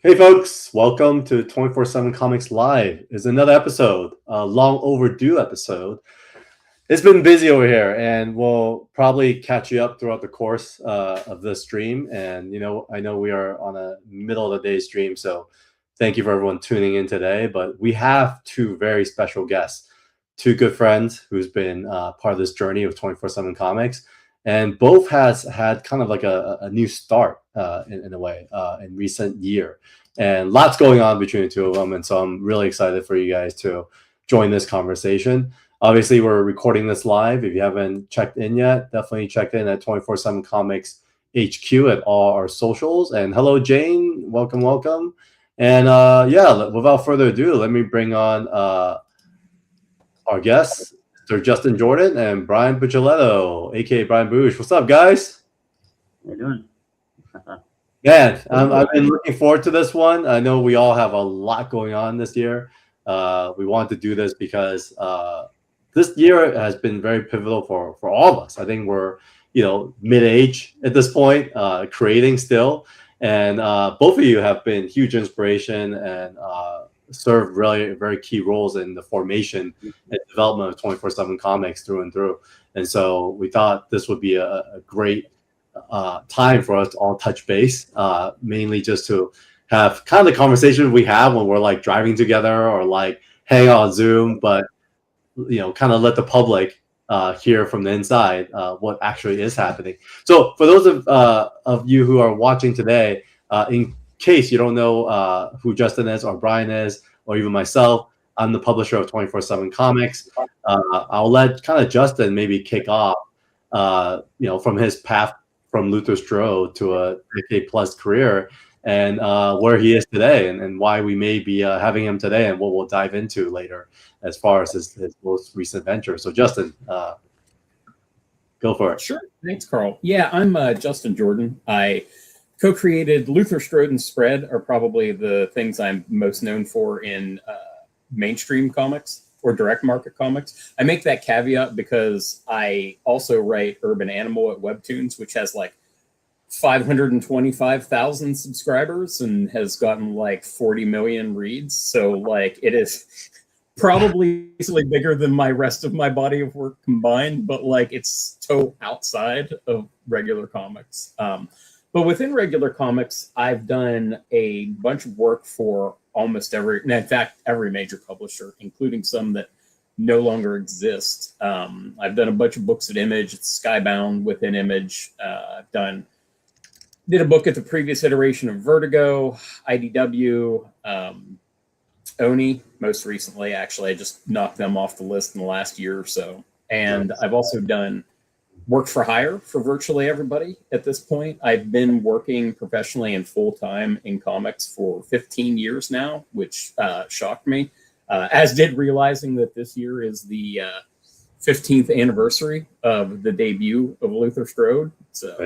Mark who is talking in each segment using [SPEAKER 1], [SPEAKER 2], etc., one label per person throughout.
[SPEAKER 1] Hey folks, welcome to 24/7 Comics Live. It's another episode, a long overdue episode. It's been busy over here, and we'll probably catch you up throughout the course of this stream. And I know we are on a middle of the day stream, so thank you for everyone tuning in today. But we have two very special guests, two good friends who's been part of this journey of 24/7 Comics, and both has had kind of like a new start in a way in recent year, and lots going on between the two of them. And so I'm really excited for you guys to join this conversation. Obviously, we're recording this live. If you haven't checked in yet, definitely check in at 24/7 Comics HQ at all our socials. And hello, Jane. Welcome. And without further ado, let me bring on our guests, Mr. Justin Jordan and Brian Buccellato, aka Brian Boosh. What's up, guys?
[SPEAKER 2] How you doing?
[SPEAKER 1] Man, I've been looking forward to this one. I know we all have a lot going on this year. We wanted to do this because this year has been very pivotal for all of us. I think we're mid-age at this point, creating still, and both of you have been huge inspiration and served really very key roles in the formation and development of 24/7 Comics through and through. And so we thought this would be a great time for us to all touch base, mainly just to have kind of the conversation we have when we're like driving together or like hang out on Zoom, but kind of let the public hear from the inside what actually is happening. So for those of you who are watching today, in case you don't know who Justin is or Brian is, or even myself, I'm the publisher of 24/7 Comics. I'll let kind of Justin maybe kick off, from his path from Luther Strode to a decade plus career, and where he is today, and why we may be having him today, and what we'll dive into later as far as his most recent venture. So Justin, go for it.
[SPEAKER 3] Sure. Thanks, Carl. Yeah, I'm Justin Jordan. I co-created Luther Strode and Spread are probably the things I'm most known for in mainstream comics or direct market comics. I make that caveat because I also write Urban Animal at Webtoons, which has like 525,000 subscribers and has gotten like 40 million reads. So like it is probably easily bigger than my rest of my body of work combined, but like it's so outside of regular comics. But within regular comics, I've done a bunch of work for almost in fact, every major publisher, including some that no longer exist. I've done a bunch of books at Image, it's Skybound within Image. Did a book at the previous iteration of Vertigo, IDW, Oni, most recently, actually. I just knocked them off the list in the last year or so. And I've also done work for hire for virtually everybody at this point. I've been working professionally and full-time in comics for 15 years now, which shocked me, as did realizing that this year is the 15th anniversary of the debut of Luther Strode. So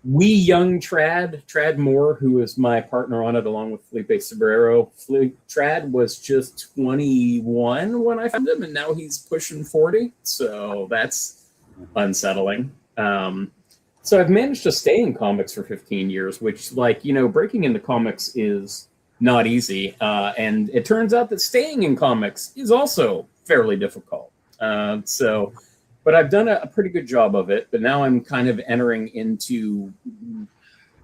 [SPEAKER 3] we young Trad Moore, who is my partner on it along with Felipe Sobrero. Trad was just 21 when I found him, and now he's pushing 40. So that's unsettling. So I've managed to stay in comics for 15 years, which, breaking into comics is not easy. And it turns out that staying in comics is also fairly difficult. But I've done a pretty good job of it. But now I'm kind of entering into,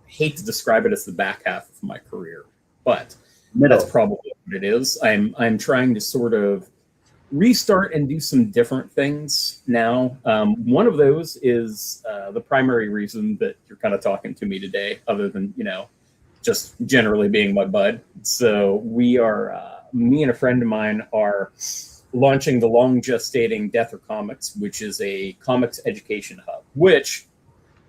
[SPEAKER 3] hate to describe it as the back half of my career, but that's probably what it is. I'm trying to sort of restart and do some different things now. One of those is the primary reason that you're kind of talking to me today, other than, just generally being my bud. So we are, me and a friend of mine are launching the long gestating Death or Comics, which is a comics education hub, which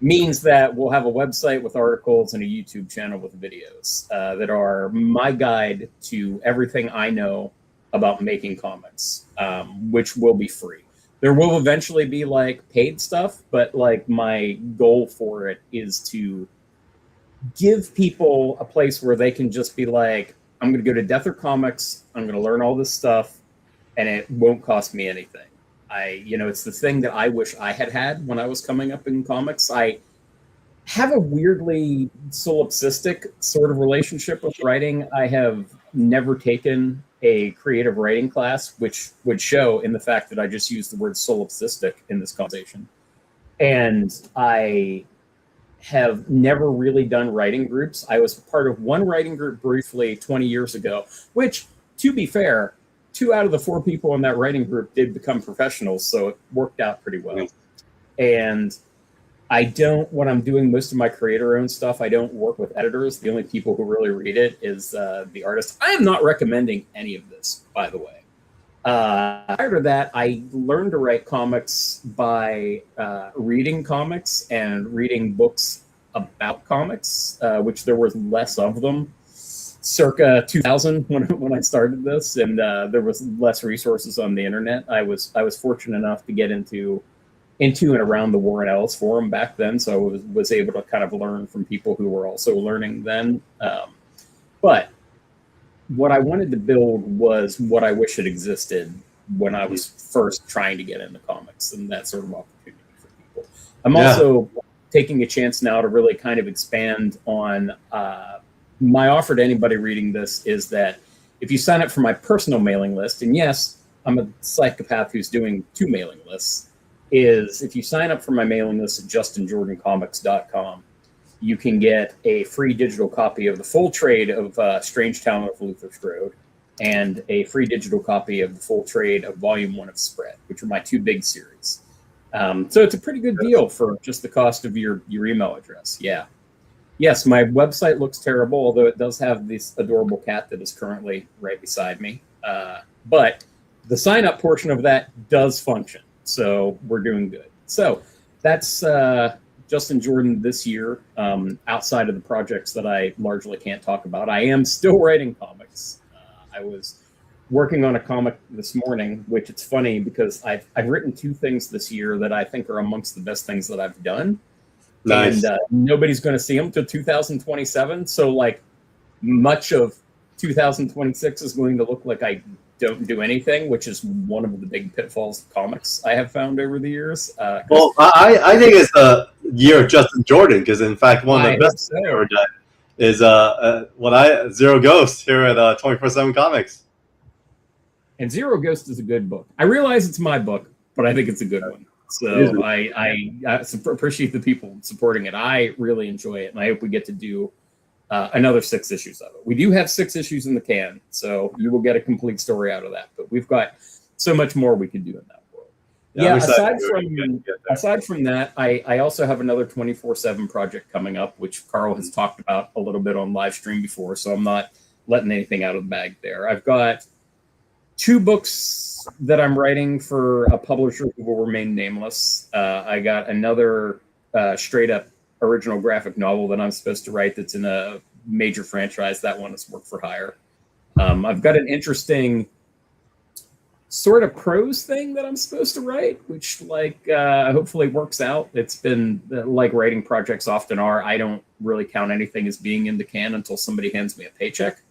[SPEAKER 3] means that we'll have a website with articles and a YouTube channel with videos that are my guide to everything I know about making comics, which will be free. There will eventually be like paid stuff, but like my goal for it is to give people a place where they can just be like, I'm going to go to Death or Comics, I'm going to learn all this stuff, and it won't cost me anything. It's the thing that I wish I had when I was coming up in comics. I have a weirdly solipsistic sort of relationship with writing. I have never taken a creative writing class, which would show in the fact that I just used the word solipsistic in this conversation. And I have never really done writing groups. I was part of one writing group briefly 20 years ago, which, to be fair, 2 out of the 4 people in that writing group did become professionals, so it worked out pretty well. And I don't, when I'm doing most of my creator-owned stuff, I don't work with editors. The only people who really read it is the artist. I am not recommending any of this, by the way. Prior to that, I learned to write comics by reading comics and reading books about comics, which there was less of them circa 2000 when I started this, and there was less resources on the internet. I was fortunate enough to get into and around the Warren Ellis Forum back then, so I was able to kind of learn from people who were also learning then. But what I wanted to build was what I wish had existed when I was first trying to get into comics, and that sort of opportunity for people. I'm also taking a chance now to really kind of expand on my offer to anybody reading this is that if you sign up for my personal mailing list, and yes, I'm a psychopath who's doing 2 mailing lists, is if you sign up for my mailing list at justinjordancomics.com, you can get a free digital copy of the full trade of Strange Town of Luther Strode and a free digital copy of the full trade of Volume 1 of Spread, which are my 2 big series. So it's a pretty good deal for just the cost of your email address. Yeah. Yes, my website looks terrible, although it does have this adorable cat that is currently right beside me. But the sign-up portion of that does function. So we're doing good. So that's Justin Jordan this year. Outside of the projects that I largely can't talk about, I am still writing comics. I was working on a comic this morning, which it's funny because I've written 2 things this year that I think are amongst the best things that I've done. Nice. And nobody's going to see them till 2027. So like much of 2026 is going to look like I don't do anything, which is one of the big pitfalls of comics I have found over the years.
[SPEAKER 1] Well, I think it's the year of Justin Jordan, because in fact one of the best things I've ever done is Zero Ghost here at 24/7 Comics.
[SPEAKER 3] And Zero Ghost is a good book. I realize it's my book, but I think it's a good one. So I appreciate the people supporting it. I really enjoy it, and I hope we get to do another 6 issues of it. We do have 6 issues in the can, so you will get a complete story out of that. But we've got so much more we could do in that world. Yeah, aside from that, I also have another 24/7 project coming up, which Carl has talked about a little bit on live stream before, so I'm not letting anything out of the bag there. I've got 2 books that I'm writing for a publisher who will remain nameless. I got another straight up original graphic novel that I'm supposed to write that's in a major franchise. That one is work for hire. I've got an interesting sort of prose thing that I'm supposed to write, which hopefully works out. It's been like writing projects often are. I don't really count anything as being in the can until somebody hands me a paycheck.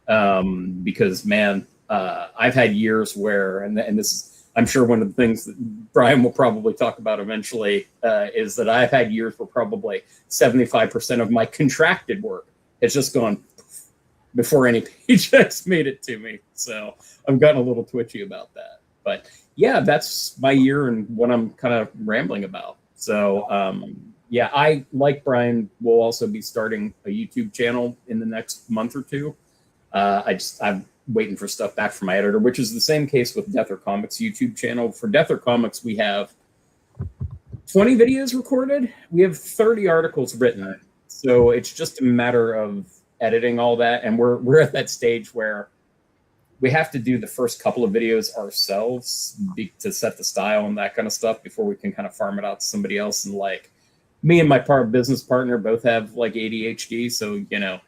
[SPEAKER 3] Because man, I've had years where, and this is, I'm sure one of the things that Brian will probably talk about eventually is that I've had years where probably 75% of my contracted work has just gone before any paychecks made it to me. So I've gotten a little twitchy about that. But yeah, that's my year and what I'm kind of rambling about. So yeah, I, like Brian, will also be starting a YouTube channel in the next month or 2. I'm waiting for stuff back from my editor, which is the same case with Death or Comics YouTube channel. For Death or Comics, we have 20 videos recorded. We have 30 articles written. So it's just a matter of editing all that. And we're at that stage where we have to do the first couple of videos ourselves to set the style and that kind of stuff before we can kind of farm it out to somebody else. And like me and my business partner both have like ADHD. So, you know,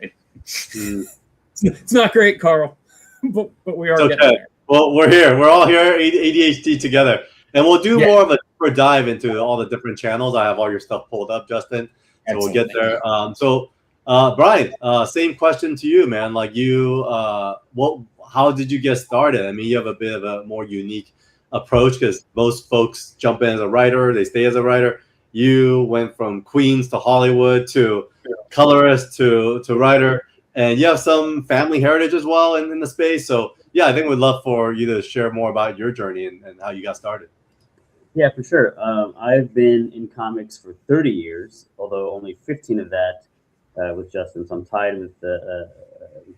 [SPEAKER 3] it's not great, Carl. But we are getting there.
[SPEAKER 1] Well, we're here. We're all here, ADHD together. And we'll do more of a deeper dive into all the different channels. I have all your stuff pulled up, Justin. So we'll get there. Brian, same question to you, man. Like you, how did you get started? I mean, you have a bit of a more unique approach because most folks jump in as a writer, they stay as a writer. you went from Queens to Hollywood to colorist to writer, and you have some family heritage as well in the space. So yeah, I think we'd love for you to share more about your journey and how you got started.
[SPEAKER 2] Yeah, for sure. I've been in comics for 30 years, although only 15 of that with Justin. So I'm tied with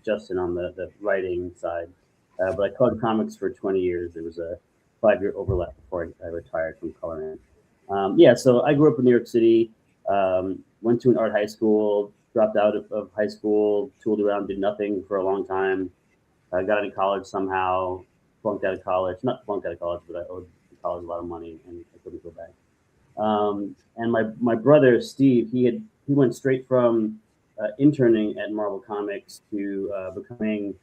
[SPEAKER 2] Justin on the writing side. But I colored comics for 20 years. There was a 5-year overlap before I retired from coloring. Yeah, so I grew up in New York City, went to an art high school, dropped out of high school, tooled around, did nothing for a long time. Got into college somehow, flunked out of college. Not flunked out of college, but I owed college a lot of money and I couldn't go back. And my brother Steve, he went straight from interning at Marvel Comics to becoming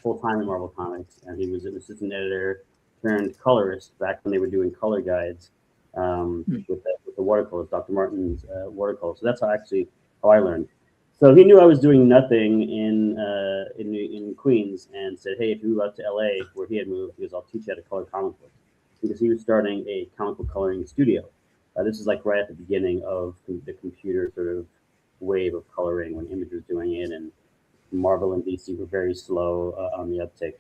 [SPEAKER 2] full time at Marvel Comics, and he was an assistant editor turned colorist back when they were doing color guides with the watercolors, Dr. Martin's watercolors. So that's how I learned. So he knew I was doing nothing in Queens, and said, "Hey, if you move out to LA, where he had moved, he goes, I'll teach you how to color comic books." Because he was starting a comic book coloring studio. This is like right at the beginning of the computer sort of wave of coloring when Image was doing it, and Marvel and DC were very slow on the uptick.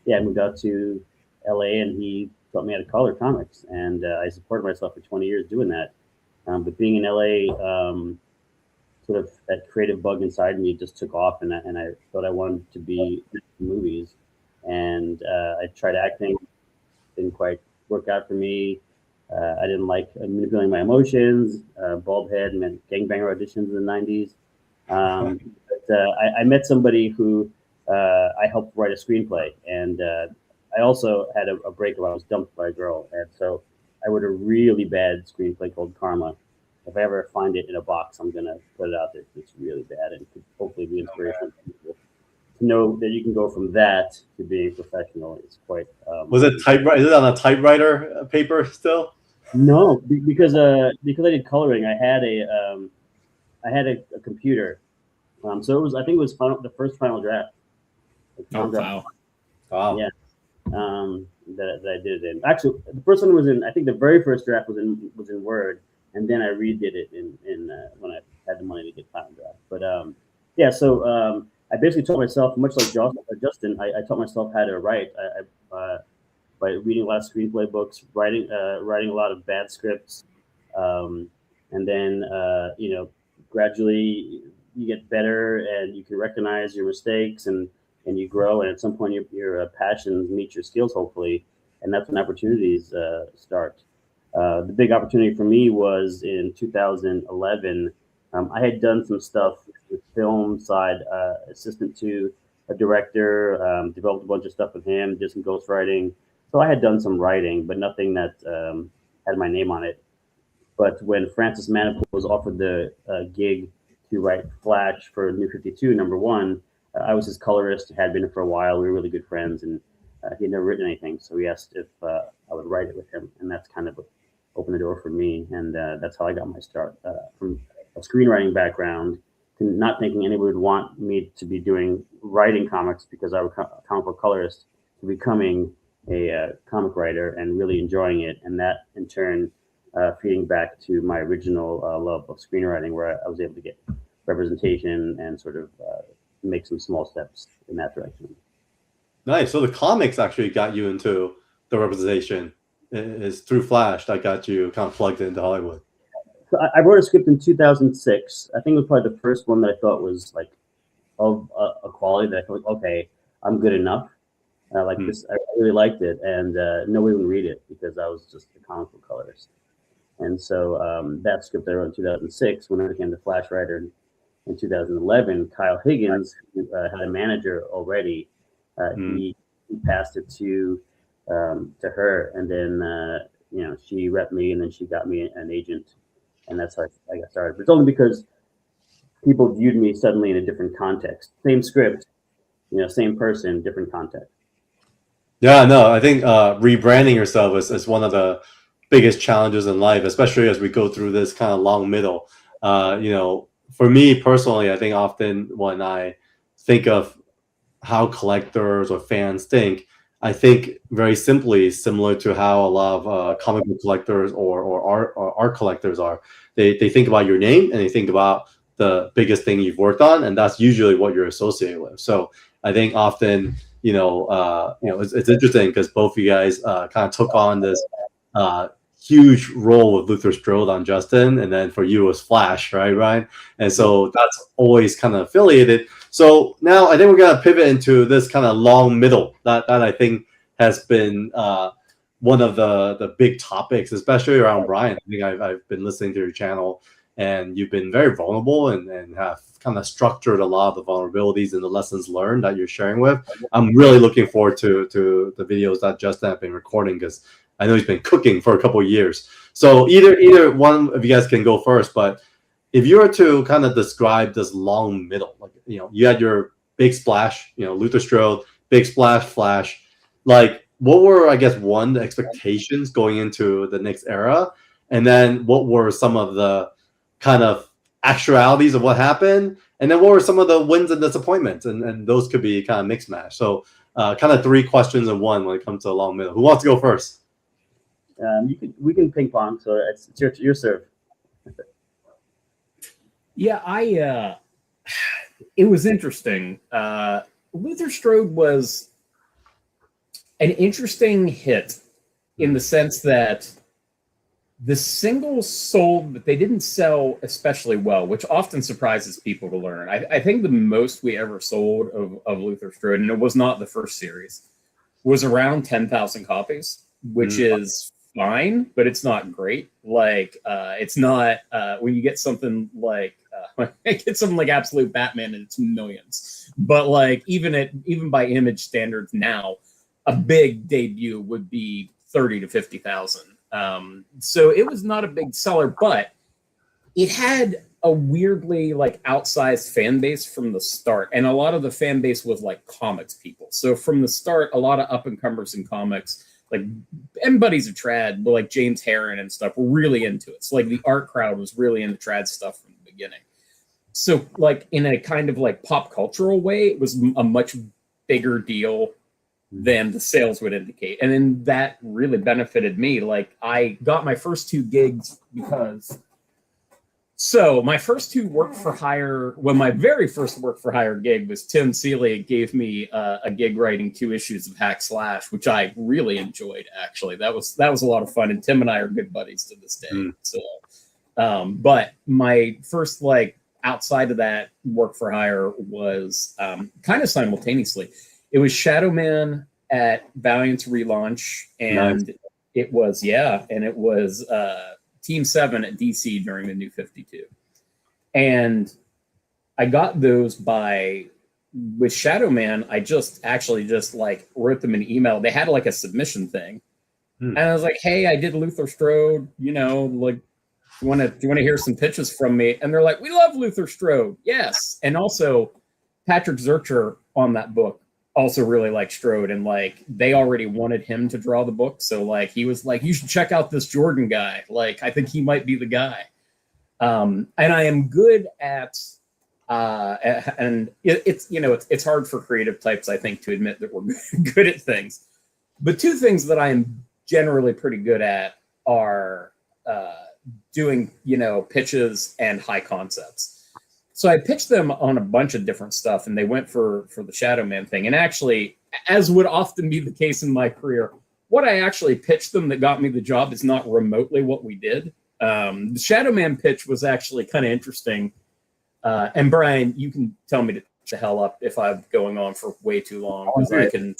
[SPEAKER 2] Yeah, I moved out to LA, and he taught me how to color comics, and I supported myself for 20 years doing that. But being in LA, sort of that creative bug inside me just took off, and I thought I wanted to be in movies, and I tried acting. Didn't quite work out for me. I didn't like manipulating my emotions. Bald head meant gangbanger auditions in the 90s. I met somebody who I helped write a screenplay, and I also had a break where I was dumped by a girl, and so I wrote a really bad screenplay called Karma. If I ever find it in a box, I'm gonna put it out there. It's really bad, and could hopefully be inspirational for people to know that you can go from that to being professional. It's quite.
[SPEAKER 1] Was it typewriter? Is it on a typewriter paper still?
[SPEAKER 2] No, because I did coloring. I had a computer, so it was. I think it was the first final draft.
[SPEAKER 3] Wow!
[SPEAKER 1] Wow!
[SPEAKER 2] Yeah, that I did it in. Actually, the first one was in. I think the very first draft was in Word, and then I redid it in when I had the money to get final draft. But yeah, so. I basically taught myself, much like Justin, I taught myself how to write by reading a lot of screenplay books, writing a lot of bad scripts, and then gradually you get better and you can recognize your mistakes and you grow, and at some point your passions meet your skills, hopefully, and that's when opportunities start. The big opportunity for me was in 2011. I had done some stuff with film side, assistant to a director, developed a bunch of stuff with him, did some ghostwriting. So I had done some writing, but nothing that had my name on it. But when Francis Manapul was offered the gig to write Flash for New 52, #1, I was his colorist, had been for a while. We were really good friends, and he had never written anything. So he asked if I would write it with him, and that's kind of what opened the door for me. And that's how I got my start from a screenwriting background, to not thinking anybody would want me to be doing writing comics because I was a comic book colorist, to becoming a comic writer and really enjoying it. And that in turn feeding back to my original love of screenwriting, where I was able to get representation and sort of make some small steps in that direction.
[SPEAKER 1] Nice. So the comics actually got you into the representation. It's through Flash that got you kind of plugged into Hollywood.
[SPEAKER 2] So I wrote a script in 2006. I think it was probably the first one that I thought was like of a quality that I thought, okay, I'm good enough. This, I really liked it, and nobody would read it because I was just a comic book colorist. And so that script I wrote in 2006, when I became the Flash writer in 2011, Kyle Higgins had a manager already. He passed it to her, and then she repped me, and then she got me an agent, and that's how I got started. But it's only because people viewed me suddenly in a different context. Same script, same person, different context.
[SPEAKER 1] Yeah, no, I think rebranding yourself is one of the biggest challenges in life, especially as we go through this kind of long middle. For me personally, I think often when I think of how collectors or fans think, I think very simply, similar to how a lot of comic book collectors or art collectors are. They think about your name and they think about the biggest thing you've worked on, and that's usually what you're associated with. So I think often, it's interesting because both of you guys kind of took on this huge role with Luther Strode on Justin, and then for you it was Flash, right, Ryan? And so that's always kind of affiliated. So now I think we're gonna pivot into this kind of long middle that I think has been one of the big topics, especially around Brian. I think I've been listening to your channel, and you've been very vulnerable and have kind of structured a lot of the vulnerabilities and the lessons learned that you're sharing with. I'm really looking forward to the videos that Justin have been recording, because I know he's been cooking for a couple of years. So either one of you guys can go first, but if you were to kind of describe this long middle, like, you had your big splash, Luther Strode, big splash, Flash, like what were, I guess, the expectations going into the next era? And then what were some of the kind of actualities of what happened? And then what were some of the wins and disappointments? And those could be kind of mixed match. So kind of 3 questions in one when it comes to a long middle. Who wants to go first?
[SPEAKER 2] We can ping pong. So it's your serve.
[SPEAKER 3] Yeah, it was interesting. Luther Strode was an interesting hit in the sense that the singles sold, but they didn't sell especially well, which often surprises people to learn. I think the most we ever sold of Luther Strode, and it was not the first series, was around 10,000 copies, which is fine, but it's not great. Like, it's not when you get something like Absolute Batman, and it's millions. But like even by image standards now, a big debut would be 30 to 50,000. So it was not a big seller, but it had a weirdly like outsized fan base from the start, and a lot of the fan base was like comics people. So from the start, a lot of up and comers in comics, like, and buddies of trad, like James Herron and stuff, were really into it. So like the art crowd was really into trad stuff from the beginning. So like in a kind of like pop cultural way, it was a much bigger deal than the sales would indicate. And then that really benefited me. Like, I got my first 2 gigs because, so my first 2 work for hire, well, my very first work for hire gig was Tim Seeley gave me a gig writing 2 issues of Hack Slash, which I really enjoyed, actually. That was a lot of fun, and Tim and I are good buddies to this day. So, but my first, like, outside of that work for hire was kind of simultaneously. It was Shadow Man at Valiant's relaunch, and it was Team 7 at DC during the New 52. And I got those with Shadow Man, I just like wrote them an email. They had like a submission thing. And I was like, hey, I did Luther Strode, like, do you want to hear some pitches from me? And they're like, we love Luther Strode. Yes. And also Patrick Zurcher on that book also really liked Strode, and like they already wanted him to draw the book. So like he was like, you should check out this Jordan guy. Like, I think he might be the guy. And I am good at and it's hard for creative types, I think, to admit that we're good at things. But 2 things that I am generally pretty good at are doing, pitches and high concepts. So I pitched them on a bunch of different stuff, and they went for the Shadow Man thing. And actually, as would often be the case in my career, what I actually pitched them that got me the job is not remotely what we did. The Shadow Man pitch was actually kind of interesting. And Brian, you can tell me to hell up if I'm going on for way too long, because I can.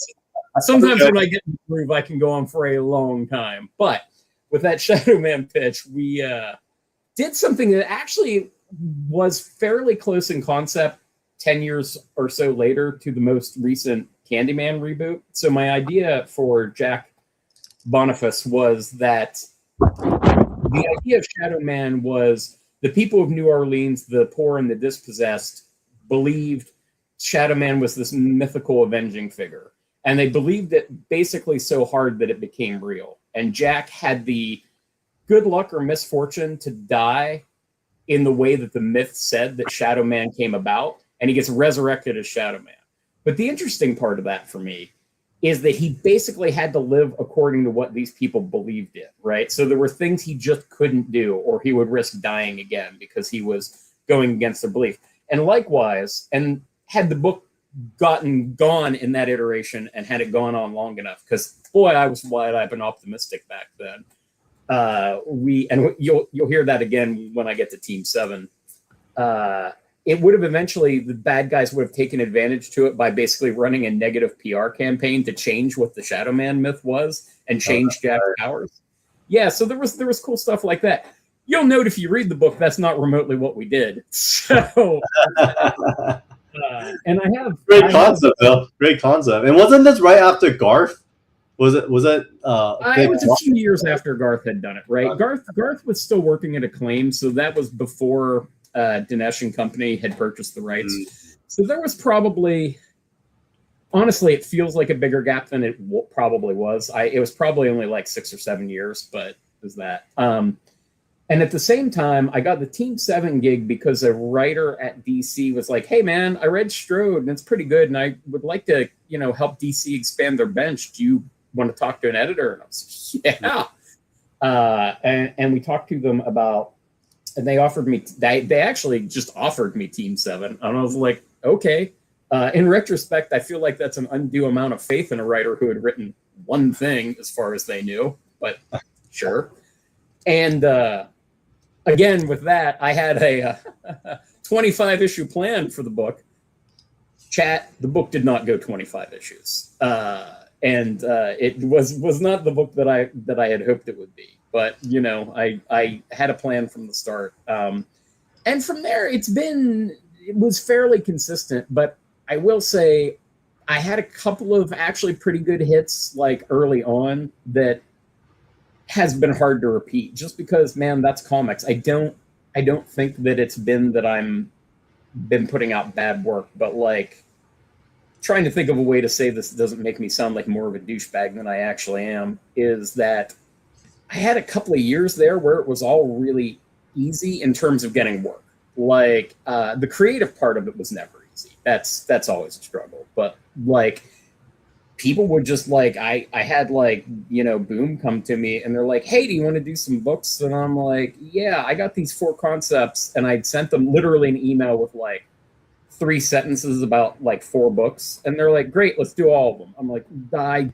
[SPEAKER 3] Sometimes when I get in the groove, I can go on for a long time. But with that Shadow Man pitch, we did something that actually was fairly close in concept 10 years or so later to the most recent Candyman reboot. So my idea for Jack Boniface was that the idea of Shadow Man was the people of New Orleans, the poor and the dispossessed, believed Shadow Man was this mythical avenging figure. And they believed it basically so hard that it became real. And Jack had the good luck or misfortune to die in the way that the myth said that Shadow Man came about, and he gets resurrected as Shadow Man. But the interesting part of that for me is that he basically had to live according to what these people believed in, right? So there were things he just couldn't do, or he would risk dying again because he was going against their belief. And likewise, and had the book gone in that iteration and had it gone on long enough, because boy, I was wide-eyed and optimistic back then. You'll hear that again when I get to Team 7. It would have eventually, the bad guys would have taken advantage to it by basically running a negative PR campaign to change what the Shadow Man myth was and change Jack's powers. Yeah, so there was cool stuff like that. You'll note if you read the book, that's not remotely what we did. So, and I have
[SPEAKER 1] great concept, though. Great concept. And wasn't this right after Garth? Was it? It was
[SPEAKER 3] a few years after Garth had done it, right? Garth was still working at Acclaim, so that was before Dinesh and company had purchased the rights. So there was probably, honestly, it feels like a bigger gap than it probably was. It was probably only like 6 or 7 years, but it was that. And at the same time, I got the Team 7 gig because a writer at DC was like, hey, man, I read Strode, and it's pretty good, and I would like to, help DC expand their bench. Do you want to talk to an editor? And I was like, yeah. And we talked to them about, and they offered me, they actually just offered me Team 7. And I was like, okay. In retrospect, I feel like that's an undue amount of faith in a writer who had written one thing as far as they knew, but sure. And again, with that, I had a 25-issue plan for the book. Chat, the book did not go 25 issues. And it was not the book that I had hoped it would be. But, I had a plan from the start. And from there, it was fairly consistent. But I will say I had a couple of actually pretty good hits like early on that has been hard to repeat just because, man, that's comics. I don't think that it's been that I'm been putting out bad work, but like trying to think of a way to say this doesn't make me sound like more of a douchebag than I actually am is that I had a couple of years there where it was all really easy in terms of getting work. Like the creative part of it was never easy. That's always a struggle. But like people would just like I had like Boom come to me and they're like, hey, do you want to do some books? And I'm like, yeah, I got these 4 concepts, and I'd sent them literally an email with like 3 sentences about like 4 books, and they're like, great, let's do all of them. I'm like, I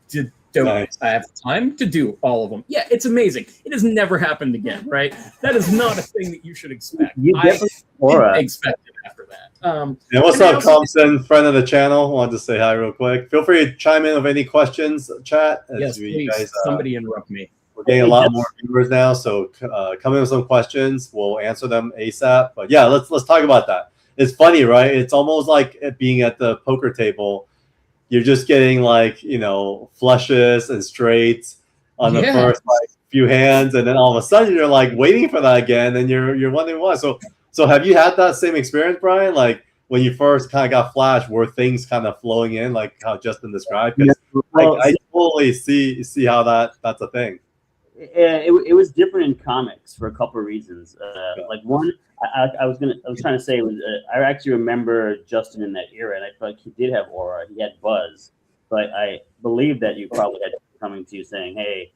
[SPEAKER 3] have time to do all of them. Yeah, it's amazing. It has never happened again, right? That is not a thing that you should expect. I didn't expect it after that.
[SPEAKER 1] Yeah, what's up, Thompson, friend of the channel? Wanted to say hi real quick. Feel free to chime in with any questions, chat.
[SPEAKER 3] Yes, please. Guys, somebody interrupt me.
[SPEAKER 1] We're getting a lot more viewers now, so come in with some questions. We'll answer them ASAP. But yeah, let's talk about that. It's funny, right? It's almost like it being at the poker table. You're just getting like, flushes and straights on the first like few hands, and then all of a sudden you're like waiting for that again, and you're wondering why. So have you had that same experience, Brian? Like when you first kind of got flash, were things kind of flowing in, like how Justin described? Because I totally see how that's a thing.
[SPEAKER 2] It was different in comics for a couple of reasons. Like one, I was trying to say was I actually remember Justin in that era, and I felt like he did have aura, he had buzz, but I believe that you probably had coming to you saying, "Hey,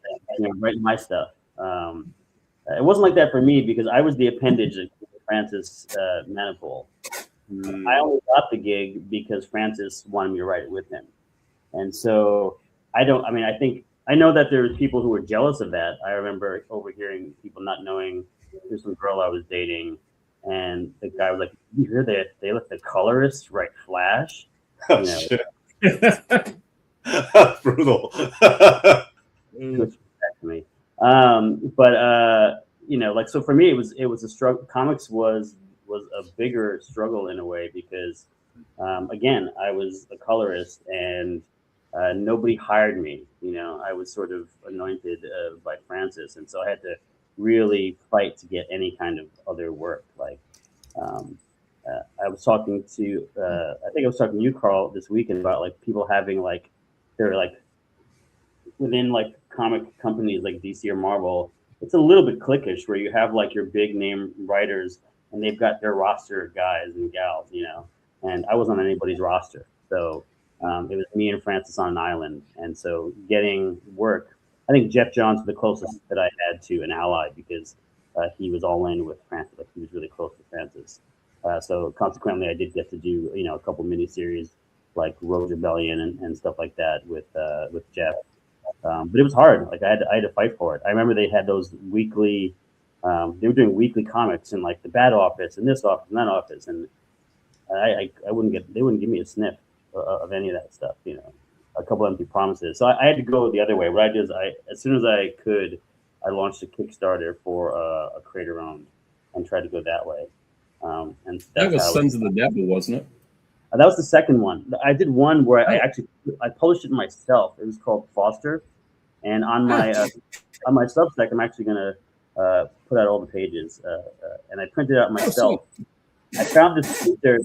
[SPEAKER 2] write my stuff." It wasn't like that for me because I was the appendage of Francis Manipul. I only got the gig because Francis wanted me to write it with him, and so I know that there's people who were jealous of that. I remember overhearing people not knowing there's some girl I was dating, and the guy was like, "You hear that? They let the colorist write Flash."
[SPEAKER 1] Oh, shit. Brutal.
[SPEAKER 2] Me. Like so for me, it was a struggle. Comics was a bigger struggle in a way because, again, I was a colorist and. Nobody hired me, I was sort of anointed by Francis. And so I had to really fight to get any kind of other work. Like I was talking to, I think I was talking to you, Carl, this weekend about like people having like, they're like within like comic companies like DC or Marvel, it's a little bit cliquish where you have like your big name writers and they've got their roster of guys and gals, and I wasn't on anybody's roster. So It was me and Francis on an island, and so getting work. I think Jeff Johns was the closest that I had to an ally because he was all in with Francis. Like he was really close to Francis. So consequently, I did get to do a couple miniseries like Rogue Rebellion and stuff like that with Jeff. But it was hard. Like I had to fight for it. I remember they had those weekly. They were doing weekly comics in like the Bad Office and this office and that office, and I wouldn't get. They wouldn't give me a sniff of any of that stuff. A couple empty promises. So I had to go the other way. What I did is as soon as I could, I launched a Kickstarter for a creator owned and tried to go that way. And
[SPEAKER 3] that was Sons of the Devil, wasn't it?
[SPEAKER 2] That was the second one. I did one where I published it myself. It was called Foster, and on my Substack, I'm actually gonna put out all the pages, and I printed it out myself. I found this printer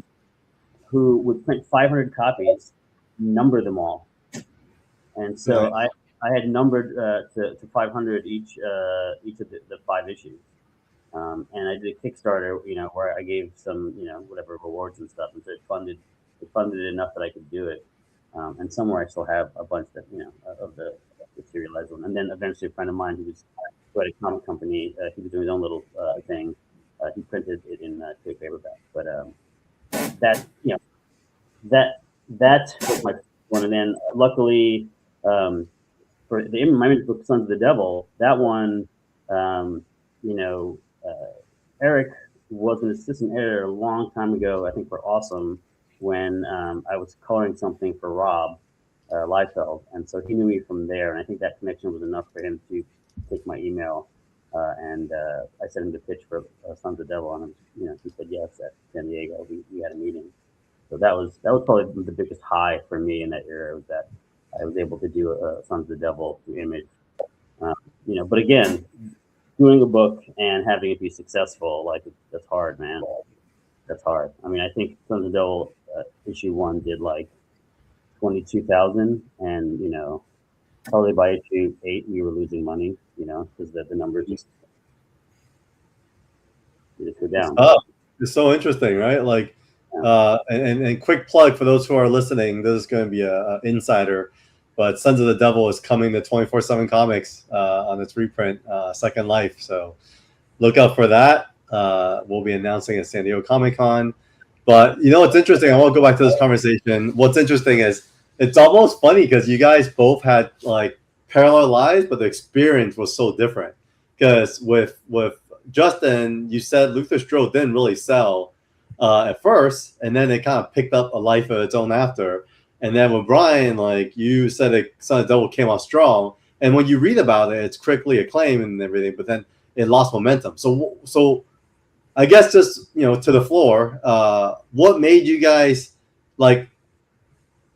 [SPEAKER 2] who would print 500 copies, number them all, and so I had numbered to 500 each of the 5 issues. And I did a Kickstarter, where I gave some, whatever rewards and stuff, and so it funded it enough that I could do it. And somewhere I still have a bunch that, of the serialized one. And then eventually a friend of mine who had a comic company, he was doing his own little thing. He printed it in trade paperback. But that was my one. And then luckily for my image book, Sons of the Devil, that one, Eric was an assistant editor a long time ago, I think for Awesome, when I was coloring something for Rob Liefeld. And so he knew me from there. And I think that connection was enough for him to take my email. And I sent him the pitch for Sons of the Devil. And, he said yes at San Diego. We had a meeting. So that was probably the biggest high for me in that era, was that I was able to do Sons of the Devil through Image. But again, doing a book and having it be successful, like that's hard, man. That's hard. I mean, I think Sons of the Devil issue 1 did like 22,000, and probably by issue 8 we were losing money, because the numbers just go down.
[SPEAKER 1] Oh, it's so interesting, right? Like, and quick plug for those who are listening. This is going to be a insider. But Sons of the Devil is coming to 24/7 Comics on its reprint, Second Life. So look out for that. We'll be announcing at San Diego Comic-Con. But what's interesting, I won't go back to this conversation. What's interesting is it's almost funny because you guys both had like parallel lives, but the experience was so different. Because with Justin, you said Luther Strode didn't really sell at first, and then it kind of picked up a life of its own after. And then with Brian, like you said, Son of the Devil came out strong. And when you read about it, it's critically acclaimed and everything, but then it lost momentum. So I guess just, to the floor, what made you guys like,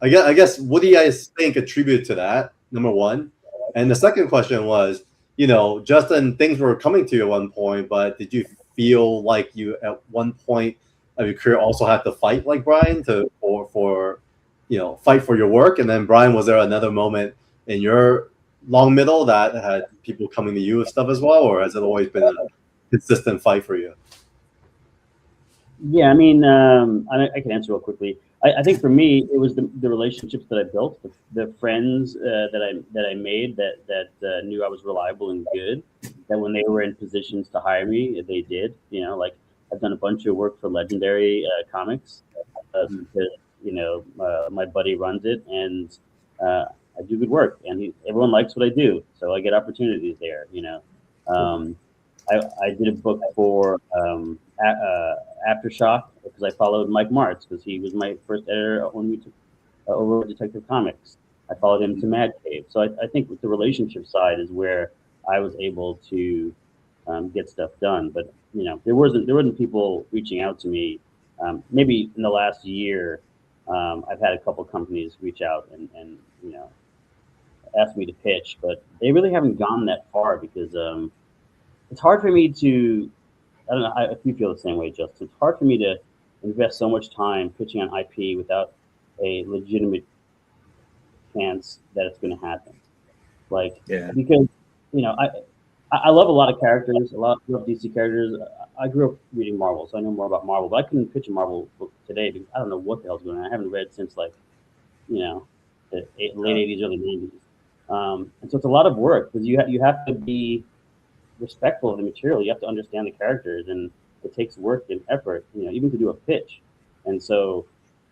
[SPEAKER 1] I guess, what do you guys think attributed to that? Number one. And the second question was, Justin, things were coming to you at one point, but did you feel like you at one point of your career also had to fight like Brian for fight for your work? And then Brian, was there another moment in your long middle that had people coming to you with stuff as well, or has it always been a consistent fight for you?
[SPEAKER 2] Yeah, I mean, I can answer real quickly. I think for me, it was the relationships that I built, the friends that I made that knew I was reliable and good, that when they were in positions to hire me, they did. Like I've done a bunch of work for Legendary Comics because my buddy runs it, and I do good work, and everyone likes what I do, so I get opportunities there. I did a book for Aftershock because I followed Mike Martz because he was my first editor when we took over Detective Comics. I followed him to Mad Cave, so I think with the relationship side is where I was able to get stuff done. But there wasn't people reaching out to me. Maybe in the last year, I've had a couple companies reach out and ask me to pitch, but they really haven't gone that far because it's hard for me to. I don't know if you feel the same way, Justin. It's hard for me to invest so much time pitching on IP without a legitimate chance that it's going to happen. Because I love a lot of characters, love DC characters. I grew up reading Marvel, so I know more about Marvel. But I couldn't pitch a Marvel book today because I don't know what the hell's going on. I haven't read since like the late 80s, early 90s. And so it's a lot of work because you have to be respectful of the material. You have to understand the characters, and it takes work and effort, even to do a pitch. And so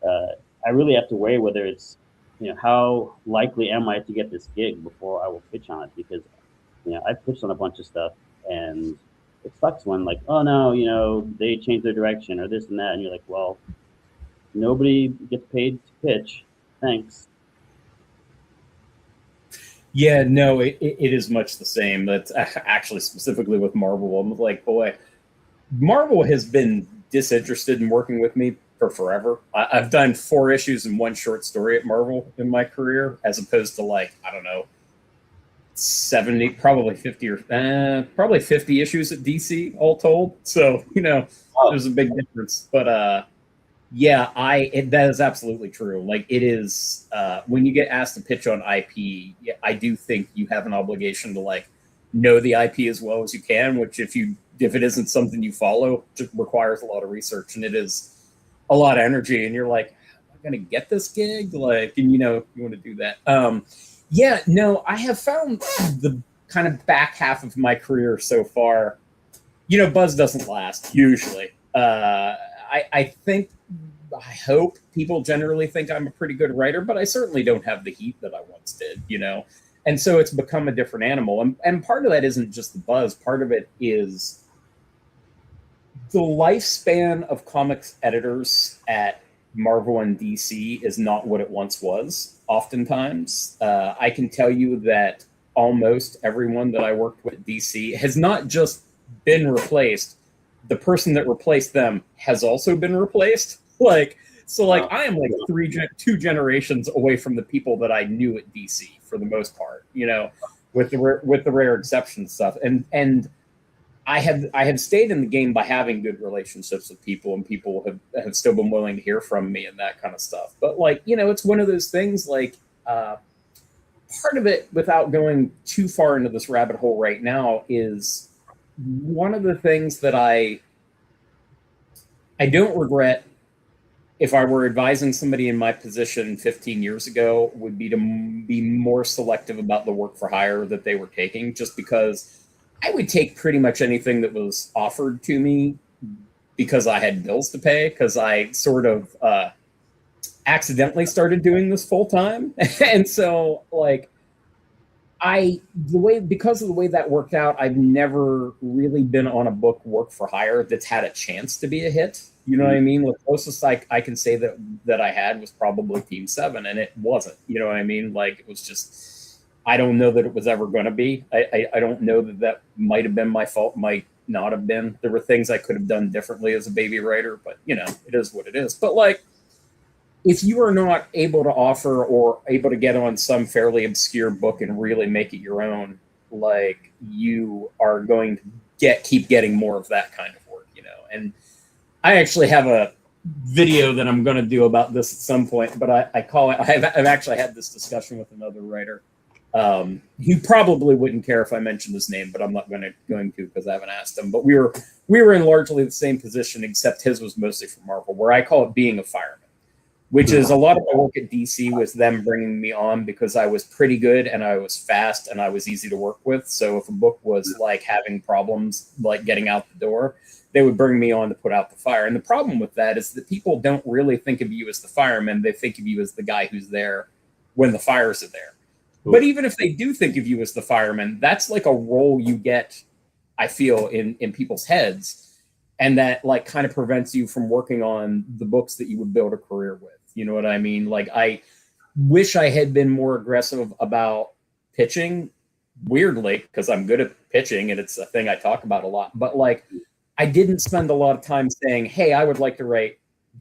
[SPEAKER 2] I really have to weigh whether it's, how likely am I to get this gig before I will pitch on it, because I've pitched on a bunch of stuff, and it sucks when like, oh no, they changed their direction or this and that, and you're like, well, nobody gets paid to pitch. Thanks.
[SPEAKER 3] Yeah, no, it is much the same. That's actually specifically with Marvel. I'm like, boy, Marvel has been disinterested in working with me for forever. I've done 4 issues and 1 short story at Marvel in my career, as opposed to like, I don't know, 70, probably 50 or probably 50 issues at DC all told. So, there's a big difference. But yeah, that is absolutely true. Like, it is when you get asked to pitch on IP, I do think you have an obligation to like know the IP as well as you can, which if it isn't something you follow, just requires a lot of research, and it is a lot of energy, and you're like, am I gonna get this gig? Like, and you want to do that. Yeah, no, I have found the kind of back half of my career so far, buzz doesn't last usually. I hope people generally think I'm a pretty good writer, but I certainly don't have the heat that I once did, And so it's become a different animal. And part of that isn't just the buzz. Part of it is the lifespan of comics editors at Marvel and DC is not what it once was, oftentimes. I can tell you that almost everyone that I worked with at DC has not just been replaced. The person that replaced them has also been replaced. I am like 2 generations away from the people that I knew at DC for the most part, with the rare exception stuff. And I have stayed in the game by having good relationships with people, and people have still been willing to hear from me and that kind of stuff. But it's one of those things, part of it, without going too far into this rabbit hole right now, is one of the things that I don't regret if I were advising somebody in my position 15 years ago would be to be more selective about the work for hire that they were taking, just because I would take pretty much anything that was offered to me because I had bills to pay, because I sort of accidentally started doing this full time. And so because of the way that worked out, I've never really been on a book work for hire that's had a chance to be a hit. You know what I mean? The closest I can say that I had was probably Team 7, and it wasn't. You know what I mean? It was just, I don't know that it was ever going to be. I don't know that might have been my fault, might not have been. There were things I could have done differently as a baby writer, but it is what it is. But if you are not able to offer or able to get on some fairly obscure book and really make it your own, you are going to keep getting more of that kind of work, And I actually have a video that I'm going to do about this at some point, but I call it, I've actually had this discussion with another writer. He probably wouldn't care if I mentioned his name, but I'm not going to because I haven't asked him. But we were in largely the same position, except his was mostly for Marvel, where I call it being a fireman, which is a lot of my work at DC was them bringing me on because I was pretty good and I was fast and I was easy to work with. So if a book was having problems, getting out the door, they would bring me on to put out the fire. And the problem with that is that people don't really think of you as the fireman. They think of you as the guy who's there when the fires are there. Ooh. But even if they do think of you as the fireman, that's a role you get, I feel, in people's heads. And that kind of prevents you from working on the books that you would build a career with. You know what I mean? I wish I had been more aggressive about pitching, weirdly, because I'm good at pitching and it's a thing I talk about a lot. But I didn't spend a lot of time saying, hey, I would like to write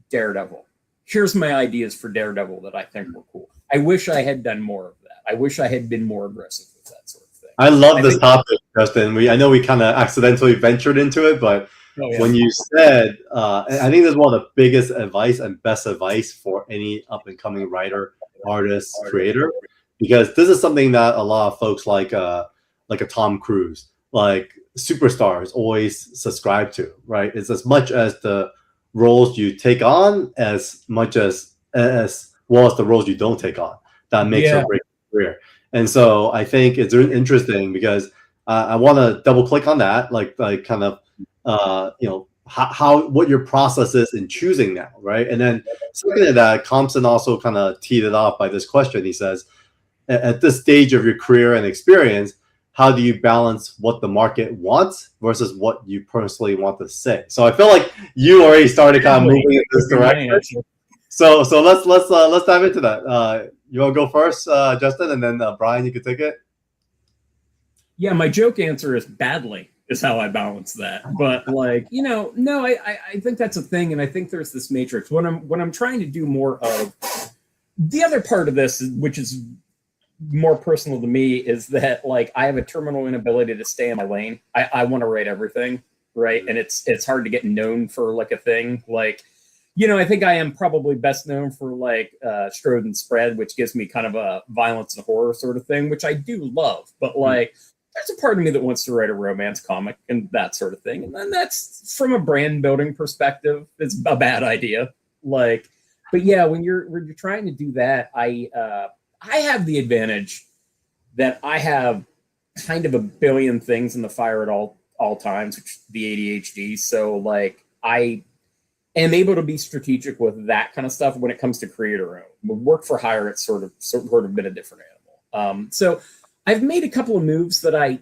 [SPEAKER 3] Daredevil. Here's my ideas for Daredevil that I think were cool. I wish I had done more of that. I wish I had been more aggressive with that sort of thing.
[SPEAKER 1] I love this topic, Justin. I know we kind of accidentally ventured into it, but when you said, I think this is one of the biggest advice and best advice for any up-and-coming writer, artist, creator, because this is something that a lot of folks like a Tom Cruise, superstars always subscribe to, right? It's as much as the roles you take on, as much as well as the roles you don't take on that makes or break your career. And so I think it's interesting because I want to double click on that, like kind of, how what your process is in choosing now, right? And then second to that, Compson also kind of teed it off by this question. He says, at this stage of your career and experience, how do you balance what the market wants versus what you personally want to say? So I feel like you already started kind of moving in this direction. So let's dive into that. You want to go first, Justin, and then Brian, you can take it.
[SPEAKER 3] Yeah, my joke answer is badly is how I balance that. But like, no, I think that's a thing, and I think there's this matrix. When I'm trying to do more of the other part of this, which is more personal to me, is that like I have a terminal inability to stay in my lane. I want to write everything, right? And it's hard to get known for like a thing. Like, I think I am probably best known for like Strode and Spread, which gives me kind of a violence and horror sort of thing, which I do love. But like, there's a part of me that wants to write a romance comic and that sort of thing. And then that's, from a brand building perspective, it's a bad idea. Like, but yeah, when you're trying to do that, I have the advantage that I have kind of a billion things in the fire at all times, which is the ADHD. So like I am able to be strategic with that kind of stuff when it comes to creator own. With work for hire, it's sort of been a different animal. So I've made a couple of moves that I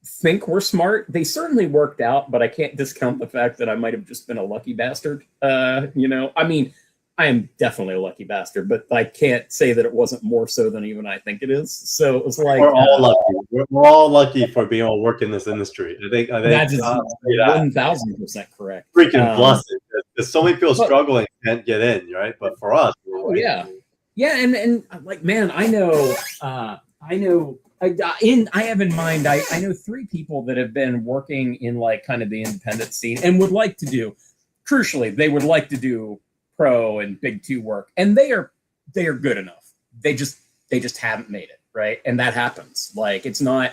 [SPEAKER 3] think were smart. They certainly worked out, but I can't discount the fact that I might have just been a lucky bastard. I mean, I am definitely a lucky bastard, but I can't say that it wasn't more so than even I think it is. So it was like,
[SPEAKER 1] we're all lucky. We're all lucky for being able to work in this industry. I think
[SPEAKER 3] that's 1,000% correct.
[SPEAKER 1] Freaking blessed. There's so many people struggling and can't get in, right? But for us,
[SPEAKER 3] yeah, and like, man, I know. I have in mind, I know 3 people that have been working in like kind of the independent scene and would like to do, crucially, they would like to do pro and big 2 work, and they are good enough. They just haven't made it, right? And that happens. Like, it's not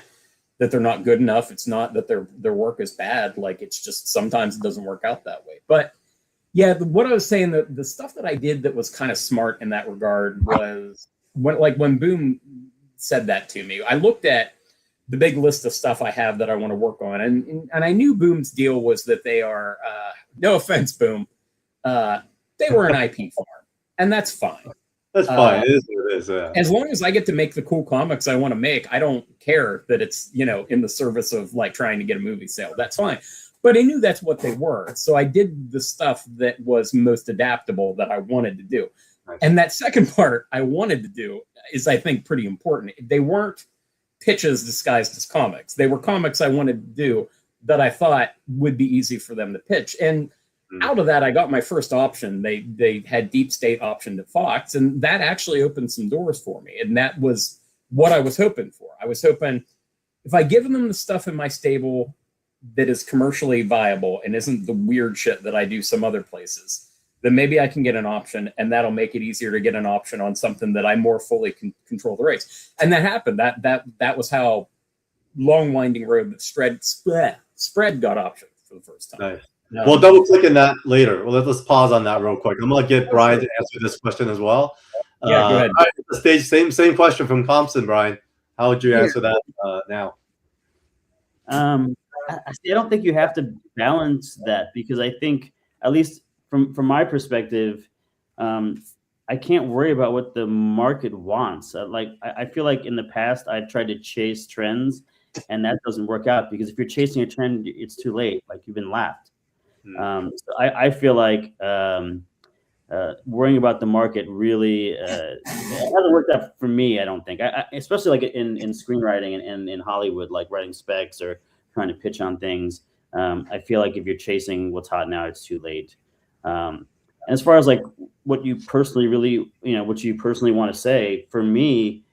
[SPEAKER 3] that they're not good enough. It's not that their work is bad. Like, it's just sometimes it doesn't work out that way. But yeah, what I was saying, the stuff that I did that was kind of smart in that regard was when Boom said that to me, I looked at the big list of stuff I have that I want to work on, and I knew Boom's deal was that they are, no offense, Boom, they were an IP farm, and that's fine.
[SPEAKER 1] That's fine. It is what it is.
[SPEAKER 3] As long as I get to make the cool comics I want to make, I don't care that it's in the service of like trying to get a movie sale. That's fine. But I knew that's what they were, so I did the stuff that was most adaptable that I wanted to do. And that second part I wanted to do is, I think, pretty important. They weren't pitches disguised as comics. They were comics I wanted to do that I thought would be easy for them to pitch. And out of that, I got my first option. They had Deep State optioned at Fox, and that actually opened some doors for me. And that was what I was hoping for. I was hoping if I give them the stuff in my stable that is commercially viable and isn't the weird shit that I do some other places, then maybe I can get an option, and that'll make it easier to get an option on something that I more fully can control the race. And that happened. That was how Long Winding Road that Spread got optioned for the first time.
[SPEAKER 1] Nice. We'll double click in that later. Well, let's pause on that real quick. I'm gonna get Brian to answer this question as well.
[SPEAKER 3] Yeah, go ahead.
[SPEAKER 1] Right, the stage, same question from Compson, Brian. How would you answer that now?
[SPEAKER 2] I don't think you have to balance that, because I think, at least from my perspective, I can't worry about what the market wants. I feel like in the past I've tried to chase trends, and that doesn't work out, because if you're chasing a trend, it's too late. Like, you've been lapped. So I feel like worrying about the market really it hasn't worked out for me. I don't think, especially like in screenwriting and in Hollywood, like writing specs or trying to pitch on things. I feel like if you're chasing what's hot now, it's too late. And as far as like what you personally want to say, for me,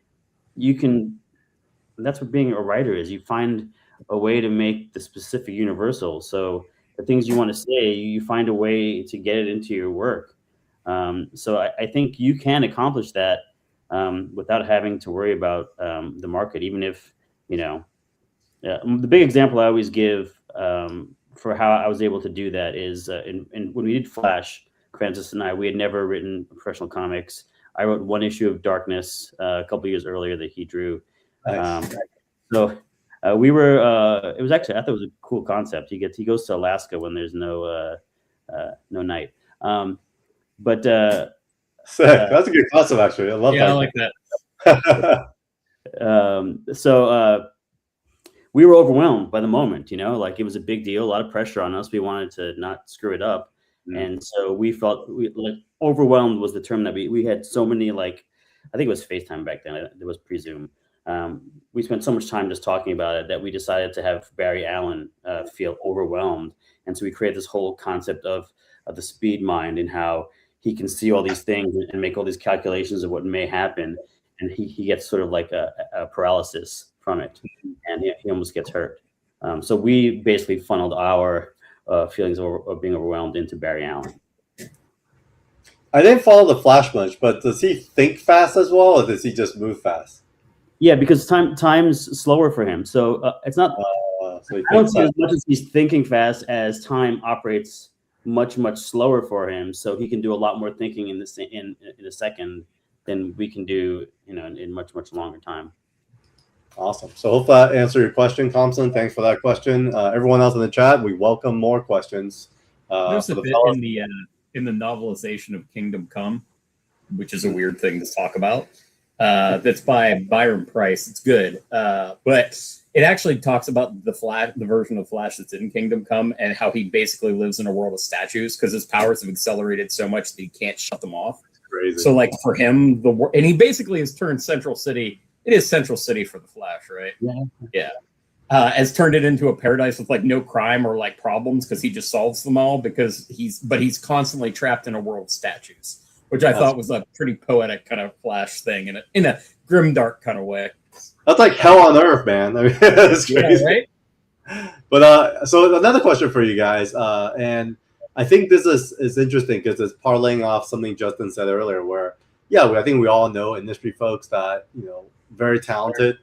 [SPEAKER 2] that's what being a writer is. You find a way to make the specific universal. So the things you want to say, you find a way to get it into your work. So I think you can accomplish that without having to worry about the market, even if, the big example I always give for how I was able to do that is when we did Flash, Francis and I, we had never written professional comics. I wrote one issue of Darkness a couple years earlier that he drew.
[SPEAKER 1] Nice.
[SPEAKER 2] So we were. It was actually, I thought it was a cool concept. He goes to Alaska when there's no night. But
[SPEAKER 1] Sick. That's a good concept, actually. I love that.
[SPEAKER 3] I like that.
[SPEAKER 2] So we were overwhelmed by the moment, like it was a big deal, a lot of pressure on us. We wanted to not screw it up. And so we felt like overwhelmed was the term that we had so many, like, I think it was FaceTime back then. It was pre-Zoom. We spent so much time just talking about it that we decided to have Barry Allen feel overwhelmed. And so we created this whole concept of the speed mind and how he can see all these things and make all these calculations of what may happen. And he gets sort of like a paralysis from it, and he almost gets hurt. So we basically funneled our feelings of being overwhelmed into Barry Allen.
[SPEAKER 1] I didn't follow the Flash much, but does he think fast as well, or does he just move fast?
[SPEAKER 2] Yeah, because time's slower for him. So it's not.
[SPEAKER 1] So
[SPEAKER 2] I don't see as much as he's thinking fast as time operates much slower for him. So he can do a lot more thinking in a second than we can do, in much longer time.
[SPEAKER 1] Awesome. So hopefully that answered your question, Thompson. Thanks for that question. Everyone else in the chat, we welcome more questions.
[SPEAKER 3] There's a bit in the novelization of Kingdom Come, which is a weird thing to talk about. That's by Byron Price. It's good, but it actually talks about the version of Flash that's in Kingdom Come, and how he basically lives in a world of statues because his powers have accelerated so much that he can't shut them off.
[SPEAKER 1] Crazy.
[SPEAKER 3] So, like, for him, and he basically has turned Central City. It is Central City for the Flash, right? Yeah. Has turned it into a paradise with like no crime or like problems because he just solves them all because he's constantly trapped in a world of statues, which I thought was a pretty poetic kind of Flash thing in a grimdark kind of way.
[SPEAKER 1] That's like hell on earth, man. I mean, it's crazy.
[SPEAKER 3] Yeah, right?
[SPEAKER 1] But so another question for you guys, and I think this is interesting because it's parlaying off something Justin said earlier, where I think we all know industry folks that very talented,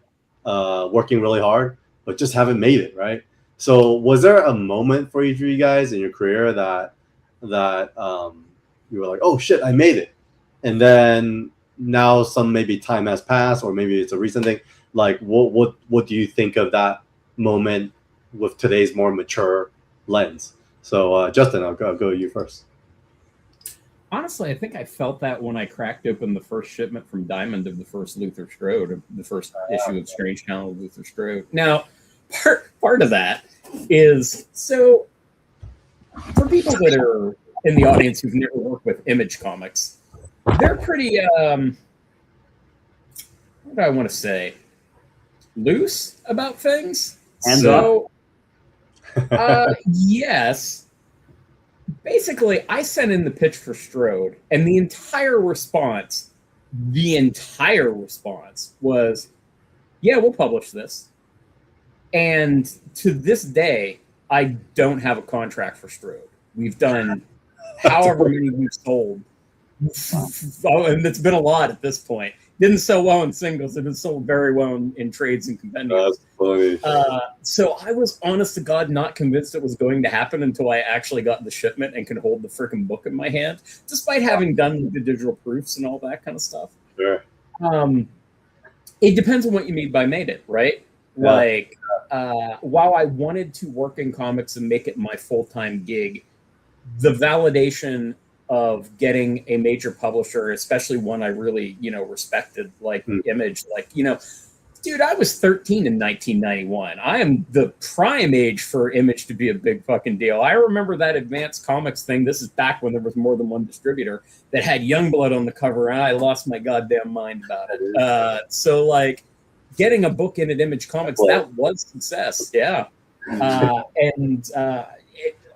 [SPEAKER 1] working really hard, but just haven't made it, right? So was there a moment for each of you guys in your career that you were like, oh shit, I made it, and then now some maybe time has passed, or maybe it's a recent thing. Like what do you think of that moment with today's more mature lens? So Justin, I'll go you first.
[SPEAKER 3] Honestly, I think I felt that when I cracked open the first shipment from Diamond of the first Luther Strode, the first issue of Strange Channel of Luther Strode. Now, part of that is, so for people that are in the audience who've never worked with Image Comics, they're pretty, what do I want to say, loose about things.
[SPEAKER 2] And
[SPEAKER 3] so, yes. Basically, I sent in the pitch for Strode, and the entire response was, yeah, we'll publish this. And to this day, I don't have a contract for Strode. We've done however many we've sold. And it's been a lot at this point. Didn't sell well in singles. It has sold very well in trades and compendiums.
[SPEAKER 1] That's funny.
[SPEAKER 3] So I was, honest to God, not convinced it was going to happen until I actually got the shipment and could hold the freaking book in my hand, despite having done the digital proofs and all that kind of stuff.
[SPEAKER 1] Sure.
[SPEAKER 3] It depends on what you mean by made it, right? Yeah. Like, while I wanted to work in comics and make it my full-time gig, the validation of getting a major publisher, especially one I really, respected, like Image, like, dude, I was 13 in 1991. I am the prime age for Image to be a big fucking deal. I remember that Advanced Comics thing. This is back when there was more than one distributor that had Youngblood on the cover, and I lost my goddamn mind about it. So, like, getting a book in at Image Comics, that was success. Yeah. And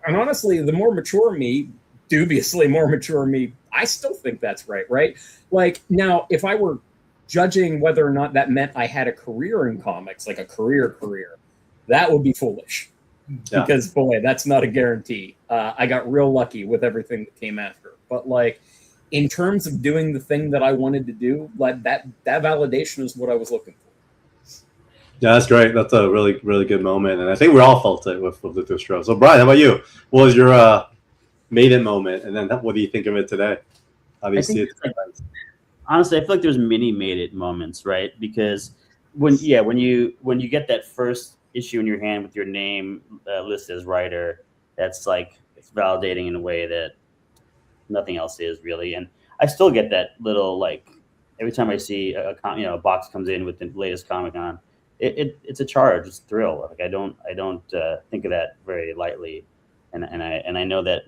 [SPEAKER 3] honestly, the more mature me, dubiously more mature me, I still think that's right? Like, now, if I were judging whether or not that meant I had a career in comics, like a career, that would be foolish. Yeah. Because, boy, that's not a guarantee. I got real lucky with everything that came after. But, like, in terms of doing the thing that I wanted to do, like that validation is what I was looking for.
[SPEAKER 1] Yeah, that's great. That's a really, really good moment. And I think we all felt it with the Strode. So, Brian, how about you? What was your maiden moment? And then what do you think of it today? How do you see it?
[SPEAKER 2] honestly, I feel like there's many made it moments, right? Because when you get that first issue in your hand with your name listed as writer, that's like it's validating in a way that nothing else is really. And I still get that little like every time I see a box comes in with the latest comic on, it's a charge, it's a thrill. Like I don't think of that very lightly, and I know that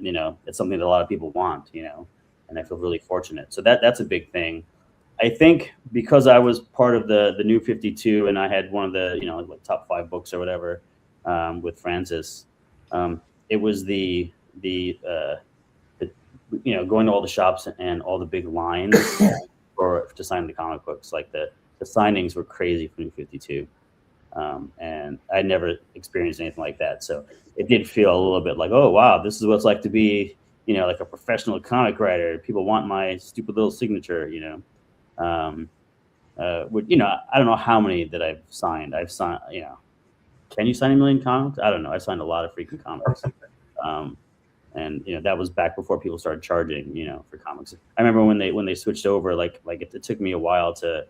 [SPEAKER 2] it's something that a lot of people want, and I feel really fortunate. So that's a big thing. I think because I was part of the New 52 and I had one of the like top 5 books or whatever with Francis, it was the going to all the shops and all the big lines to sign the comic books. Like the signings were crazy for New 52, and I never experienced anything like that. So it did feel a little bit like, oh wow, this is what it's like to be like a professional comic writer. People want my stupid little signature. I don't know how many that I've signed. Can you sign 1 million comics? I don't know. I signed a lot of freaking comics. And that was back before people started charging, for comics. I remember when they switched over, like it took me a while to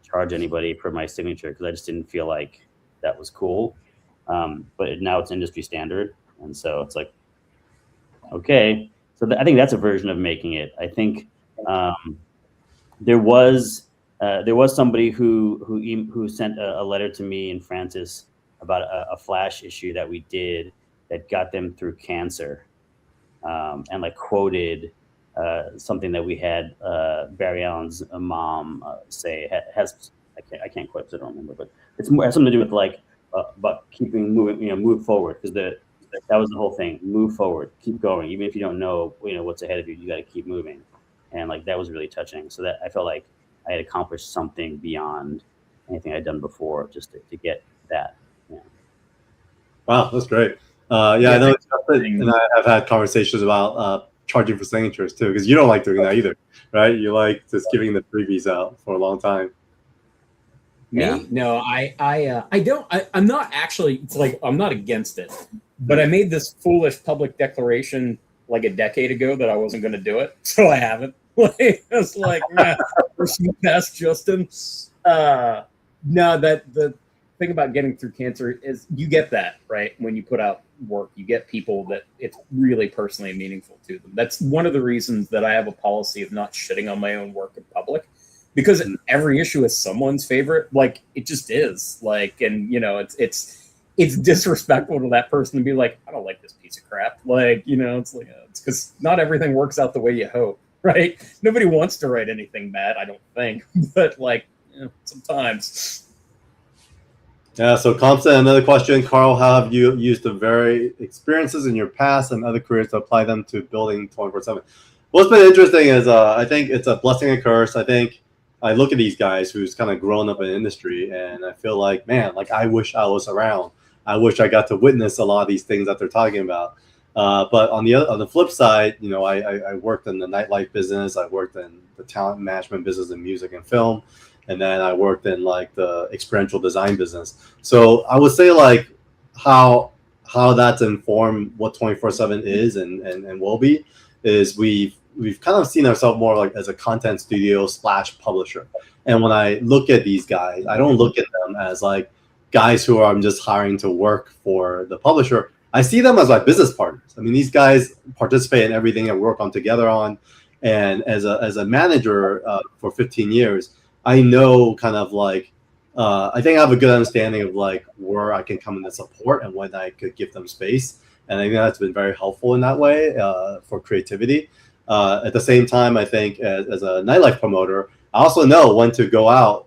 [SPEAKER 2] charge anybody for my signature because I just didn't feel like that was cool. But now it's industry standard, and so it's like, okay. So I think that's a version of making it. I think there was somebody who sent a letter to me and Francis about a Flash issue that we did that got them through cancer. And like quoted something that we had Barry Allen's mom say has I can't quote because I don't remember, but it has something to do with like about keeping moving, move forward, because that was the whole thing. Move forward, keep going, even if you don't know what's ahead of you. You got to keep moving, and like that was really touching. So that I felt like I had accomplished something beyond anything I'd done before, just to get that. Yeah.
[SPEAKER 1] Wow, that's great. I know Justin and I have had conversations about charging for signatures too, because you don't like doing that either, right? You like just giving the freebies out for a long time.
[SPEAKER 3] Me? No, I don't. I'm not actually. It's like I'm not against it, but I made this foolish public declaration like a decade ago that I wasn't going to do it, so I haven't. It's like, we're past Justin. No, that the thing about getting through cancer is you get that, right? When you put out work, you get people that it's really personally meaningful to them. That's one of the reasons that I have a policy of not shitting on my own work in public, because every issue is someone's favorite. Like it just is. Like, and it's disrespectful to that person to be like, I don't like this piece of crap. Like, it's like it's because not everything works out the way you hope, right? Nobody wants to write anything bad, I don't think, but like sometimes.
[SPEAKER 1] Yeah, so Compton, another question. Carl, how have you used the very experiences in your past and other careers to apply them to building 24/7? What's been interesting is I think it's a blessing and curse. I think I look at these guys who's kind of grown up in the industry, and I feel like, man, like I wish I was around. I wish I got to witness a lot of these things that they're talking about. But on the flip side, I worked in the nightlife business. I worked in the talent management business in music and film. And then I worked in like the experiential design business. So I would say like how that's informed what 24/7 is and will be is we've kind of seen ourselves more like as a content studio / publisher. And when I look at these guys, I don't look at them as like guys who I'm just hiring to work for the publisher. I see them as like business partners. I mean, these guys participate in everything and work on together on. And as a manager for 15 years, I know kind of like, I think I have a good understanding of like where I can come in to support and when I could give them space. And I think that's been very helpful in that way for creativity. At the same time, I think as a nightlife promoter, I also know when to go out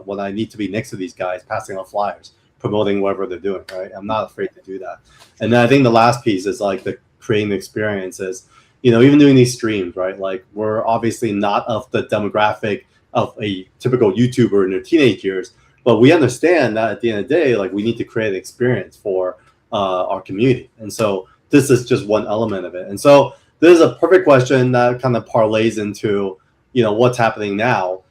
[SPEAKER 1] when I need to be next to these guys, passing out flyers, promoting whatever they're doing, right? I'm not afraid to do that. And then I think the last piece is like the creating experiences, even doing these streams, right? Like we're obviously not of the demographic of a typical YouTuber in their teenage years, but we understand that at the end of the day, like we need to create an experience for our community. And so this is just one element of it. And so this is a perfect question that kind of parlays into, what's happening now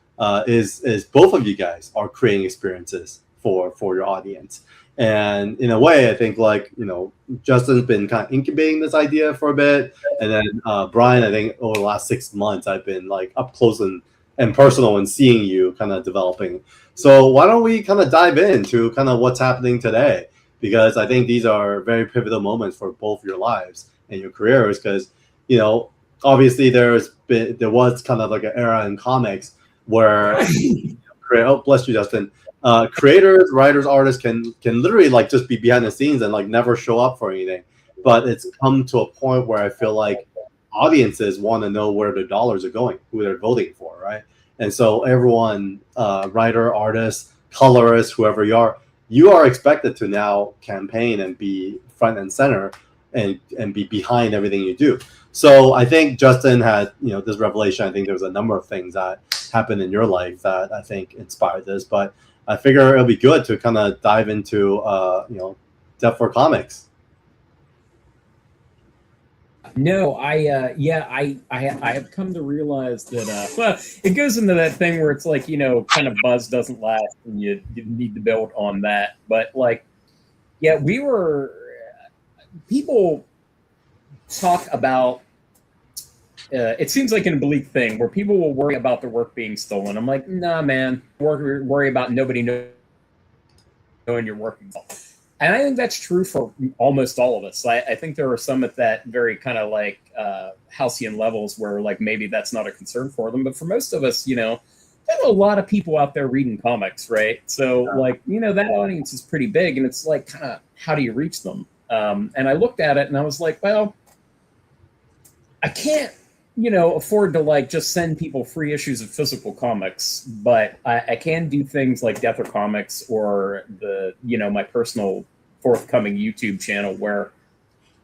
[SPEAKER 1] is both of you guys are creating experiences for your audience. And in a way, I think like, Justin's been kind of incubating this idea for a bit. And then Brian, I think over the last 6 months, I've been like up close and and personal and seeing you kind of developing. So why don't we kind of dive into kind of what's happening today? Because I think these are very pivotal moments for both your lives and your careers. Because, you know, obviously there was kind of like an era in comics where, oh, bless you, Justin. Creators, writers, artists can literally like just be behind the scenes and like never show up for anything. But it's come to a point where I feel like audiences want to know where their dollars are going, who they're voting for, right? And so everyone, writer, artist, colorist, whoever you are expected to now campaign and be front and center and be behind everything you do. So I think Justin had, you know, this revelation. I think there was a number of things that happened in your life that I think inspired this, but I figure it'll be good to kind of dive into, you know, Death for Comics.
[SPEAKER 3] No, I have come to realize that, well, it goes into that thing where it's like, you know, kind of buzz doesn't last and you need to build on that. But like, yeah, people talk about, it seems like an oblique thing where people will worry about their work being stolen. I'm like, nah, man, worry about nobody knowing your work. And I think that's true for almost all of us. I think there are some at that very kind of like halcyon levels where like maybe that's not a concern for them. But for most of us, you know, there's a lot of people out there reading comics, right? So like, you know, that audience is pretty big, and it's like kind of how do you reach them? And I looked at it and I was like, well, I can't, you know, afford to like just send people free issues of physical comics, but I can do things like Death or Comics or you know, my personal forthcoming YouTube channel where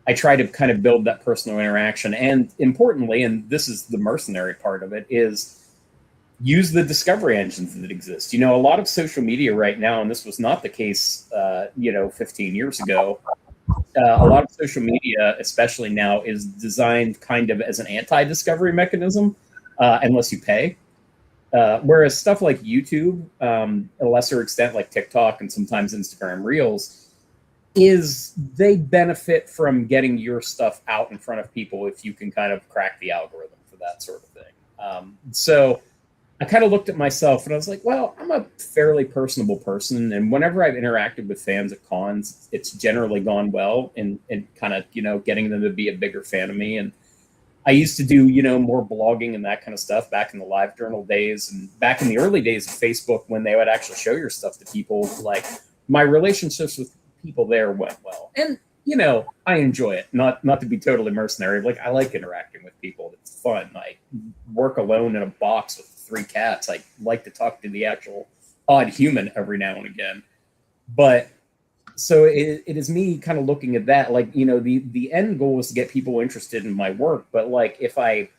[SPEAKER 3] I try to kind of build that personal interaction. And importantly, and this is the mercenary part of it, is use the discovery engines that exist. You know, a lot of social media right now, and this was not the case, you know, 15 years ago, a lot of social media, especially now, is designed kind of as an anti-discovery mechanism, unless you pay. Whereas stuff like YouTube, a lesser extent like TikTok and sometimes Instagram Reels, they benefit from getting your stuff out in front of people if you can kind of crack the algorithm for that sort of thing. So I kind of looked at myself and I was like, well, I'm a fairly personable person. And whenever I've interacted with fans at cons, it's generally gone well and kind of, you know, getting them to be a bigger fan of me. And I used to do, you know, more blogging and that kind of stuff back in the live journal days and back in the early days of Facebook when they would actually show your stuff to people. Like my relationships with people there went well. And, you know, I enjoy it. Not to be totally mercenary. Like I like interacting with people. It's fun. I work alone in a box with 3 cats. I like to talk to the actual odd human every now and again. But so it is me kind of looking at that, like, you know, the end goal is to get people interested in my work. But like, if I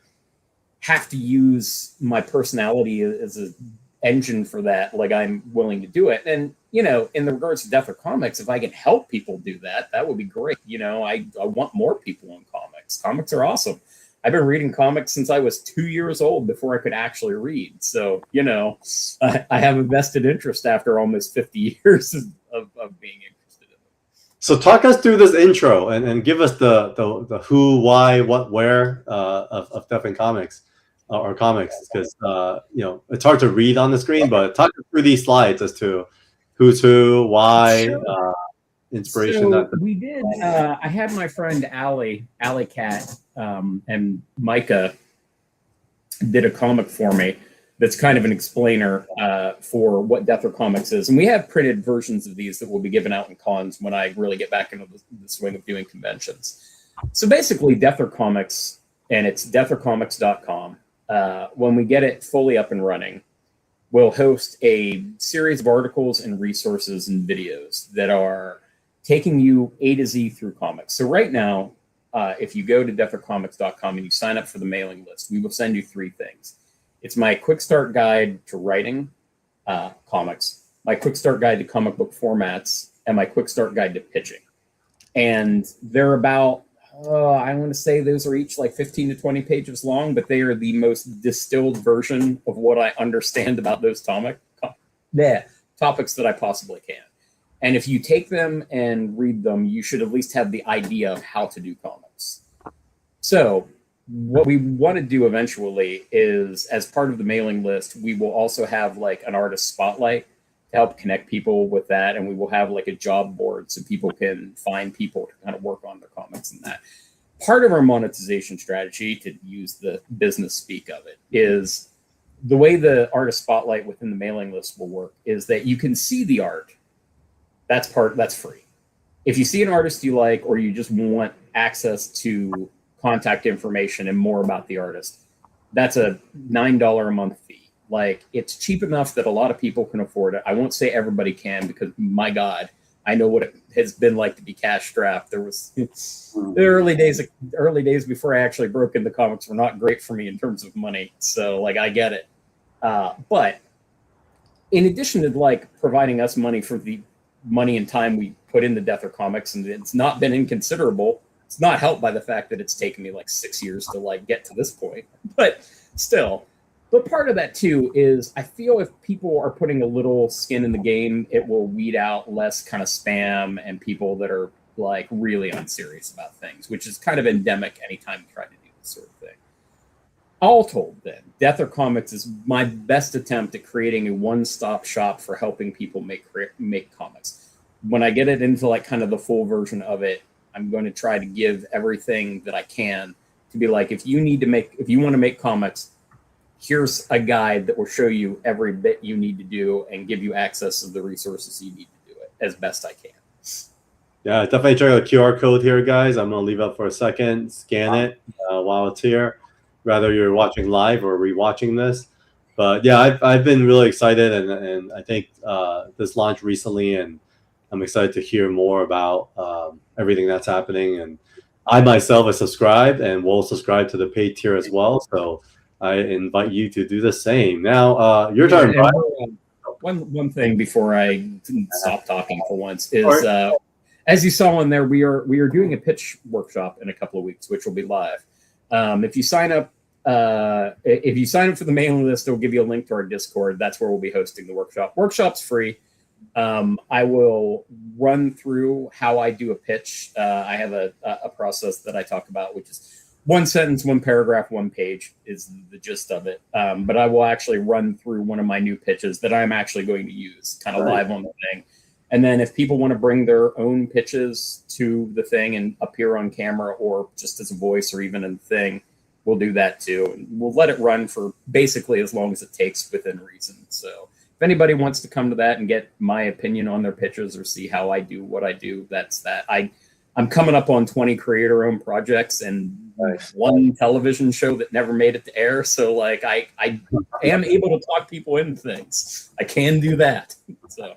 [SPEAKER 3] have to use my personality as an engine for that, like I'm willing to do it. And, you know, in the regards to Death or Comics, if I can help people do that, that would be great. You know, I want more people in comics. Comics are awesome. I've been reading comics since I was 2 years old before I could actually read. So, you know, I have a vested interest after almost 50 years of being interested in it.
[SPEAKER 1] So talk us through this intro and give us the who, why, what, where of Death and Comics or comics, because, you know, it's hard to read on the screen, but talk us through these slides as to who's who, why, inspiration.
[SPEAKER 3] So we did. I had my friend Allie Cat, and Micah did a comic for me that's kind of an explainer for what Death or Comics is. And we have printed versions of these that will be given out in cons when I really get back into the swing of doing conventions. So basically, Death or Comics, and it's deathorcomics.com. When we get it fully up and running, we'll host a series of articles and resources and videos that are taking you A to Z through comics. So right now, if you go to deathorcomics.com and you sign up for the mailing list, we will send you 3 things. It's my quick start guide to writing comics, my quick start guide to comic book formats, and my quick start guide to pitching. And they're about, I want to say those are each like 15 to 20 pages long, but they are the most distilled version of what I understand about those topics that I possibly can. And if you take them and read them, you should at least have the idea of how to do comics. So what we want to do eventually is, as part of the mailing list, we will also have like an artist spotlight to help connect people with that. And we will have like a job board so people can find people to kind of work on their comics and that. Part of our monetization strategy, to use the business speak of it, is the way the artist spotlight within the mailing list will work is that you can see the art. That's free. If you see an artist you like, or you just want access to contact information and more about the artist, that's a $9 a month fee. Like, it's cheap enough that a lot of people can afford it. I won't say everybody can, because my God, I know what it has been like to be cash strapped. There was the early days before I actually broke into comics were not great for me in terms of money. So like, I get it. But in addition to like providing us money for the money and time we put into Death or Comics, and it's not been inconsiderable. It's not helped by the fact that it's taken me like 6 years to like get to this point, but still. But part of that too is I feel if people are putting a little skin in the game, it will weed out less kind of spam and people that are like really unserious about things, which is kind of endemic anytime you try to do this sort of thing. All told, then, Death or Comics is my best attempt at creating a one-stop shop for helping people make comics. When I get it into like kind of the full version of it, I'm going to try to give everything that I can to be like, if you want to make comics, here's a guide that will show you every bit you need to do and give you access to the resources you need to do it as best I can.
[SPEAKER 1] Yeah, definitely check out the QR code here, guys. I'm going to leave it up for a second, scan it while it's here, whether you're watching live or rewatching this. But yeah, I've been really excited, and I think this launched recently, and I'm excited to hear more about everything that's happening. And I myself have subscribed and will subscribe to the paid tier as well. So I invite you to do the same. Now, your turn, Brian.
[SPEAKER 3] One thing before I stop talking for once is, as you saw on there, we are doing a pitch workshop in a couple of weeks, which will be live. If you sign up for the mailing list, it'll give you a link to our Discord. That's where we'll be hosting the workshop. Workshop's free. I will run through how I do a pitch. I have a process that I talk about, which is one sentence, one paragraph, one page is the gist of it. But I will actually run through one of my new pitches that I'm actually going to use kind of live on the thing. And then if people want to bring their own pitches to the thing and appear on camera or just as a voice or even in the thing, we'll do that too. And we'll let it run for basically as long as it takes within reason. So if anybody wants to come to that and get my opinion on their pitches or see how I do what I do, that's that. I'm coming up on 20 creator-owned projects and one television show that never made it to air. So like I am able to talk people into things. I can do that. So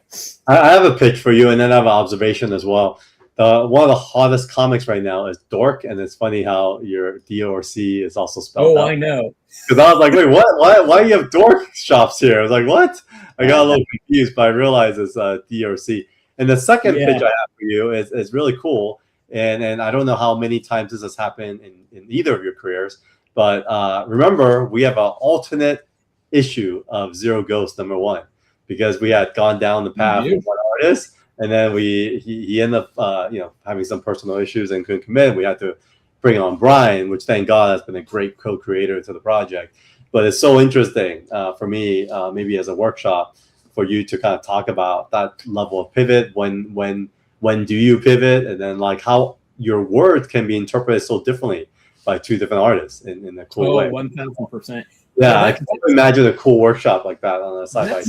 [SPEAKER 1] I have a pitch for you, and then I have an observation as well. One of the hottest comics right now is Dork, and it's funny how your D-O-R-C is also spelled out.
[SPEAKER 3] I know.
[SPEAKER 1] Because I was like, wait, what? Why do you have Dork shops here? I was like, what? I got a little confused, but I realized it's D-O-R-C. And the second pitch I have for you is really cool. And I don't know how many times this has happened in either of your careers, but remember, we have an alternate issue of Zero Ghost #1 because we had gone down the path of one artist, and then he ended up having some personal issues and couldn't commit. We had to bring on Brian, which thank God has been a great co-creator to the project. But it's so interesting for me, maybe as a workshop, for you to kind of talk about that level of pivot. When do you pivot, and then like how your words can be interpreted so differently by two different artists in a cool way.
[SPEAKER 3] 1000%.
[SPEAKER 1] Yeah, I can imagine a cool workshap like that on a sci-fi.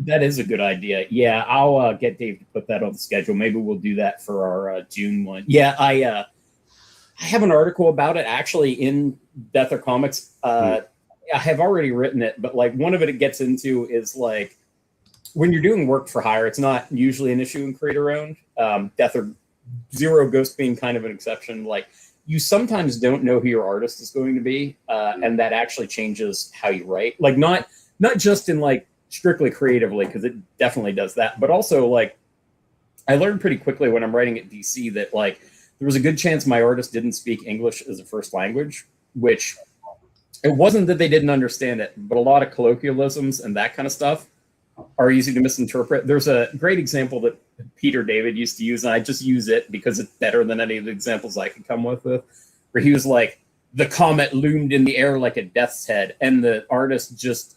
[SPEAKER 3] That is a good idea. Yeah, I'll get Dave to put that on the schedule. Maybe we'll do that for our June one. Yeah, I have an article about it actually in Death or Comics. I have already written it, but like one of it gets into is like when you're doing work for hire, it's not usually an issue in creator owned. Death or Zero Ghost being kind of an exception. Like you sometimes don't know who your artist is going to be, and that actually changes how you write. Like not just in like strictly creatively, because it definitely does that, but also like I learned pretty quickly when I'm writing at DC that like there was a good chance my artist didn't speak English as a first language, which it wasn't that they didn't understand it, but a lot of colloquialisms and that kind of stuff are easy to misinterpret. There's a great example that Peter David used to use, and I just use it because it's better than any of the examples I could come with, where he was like, the comet loomed in the air like a death's head, and the artist just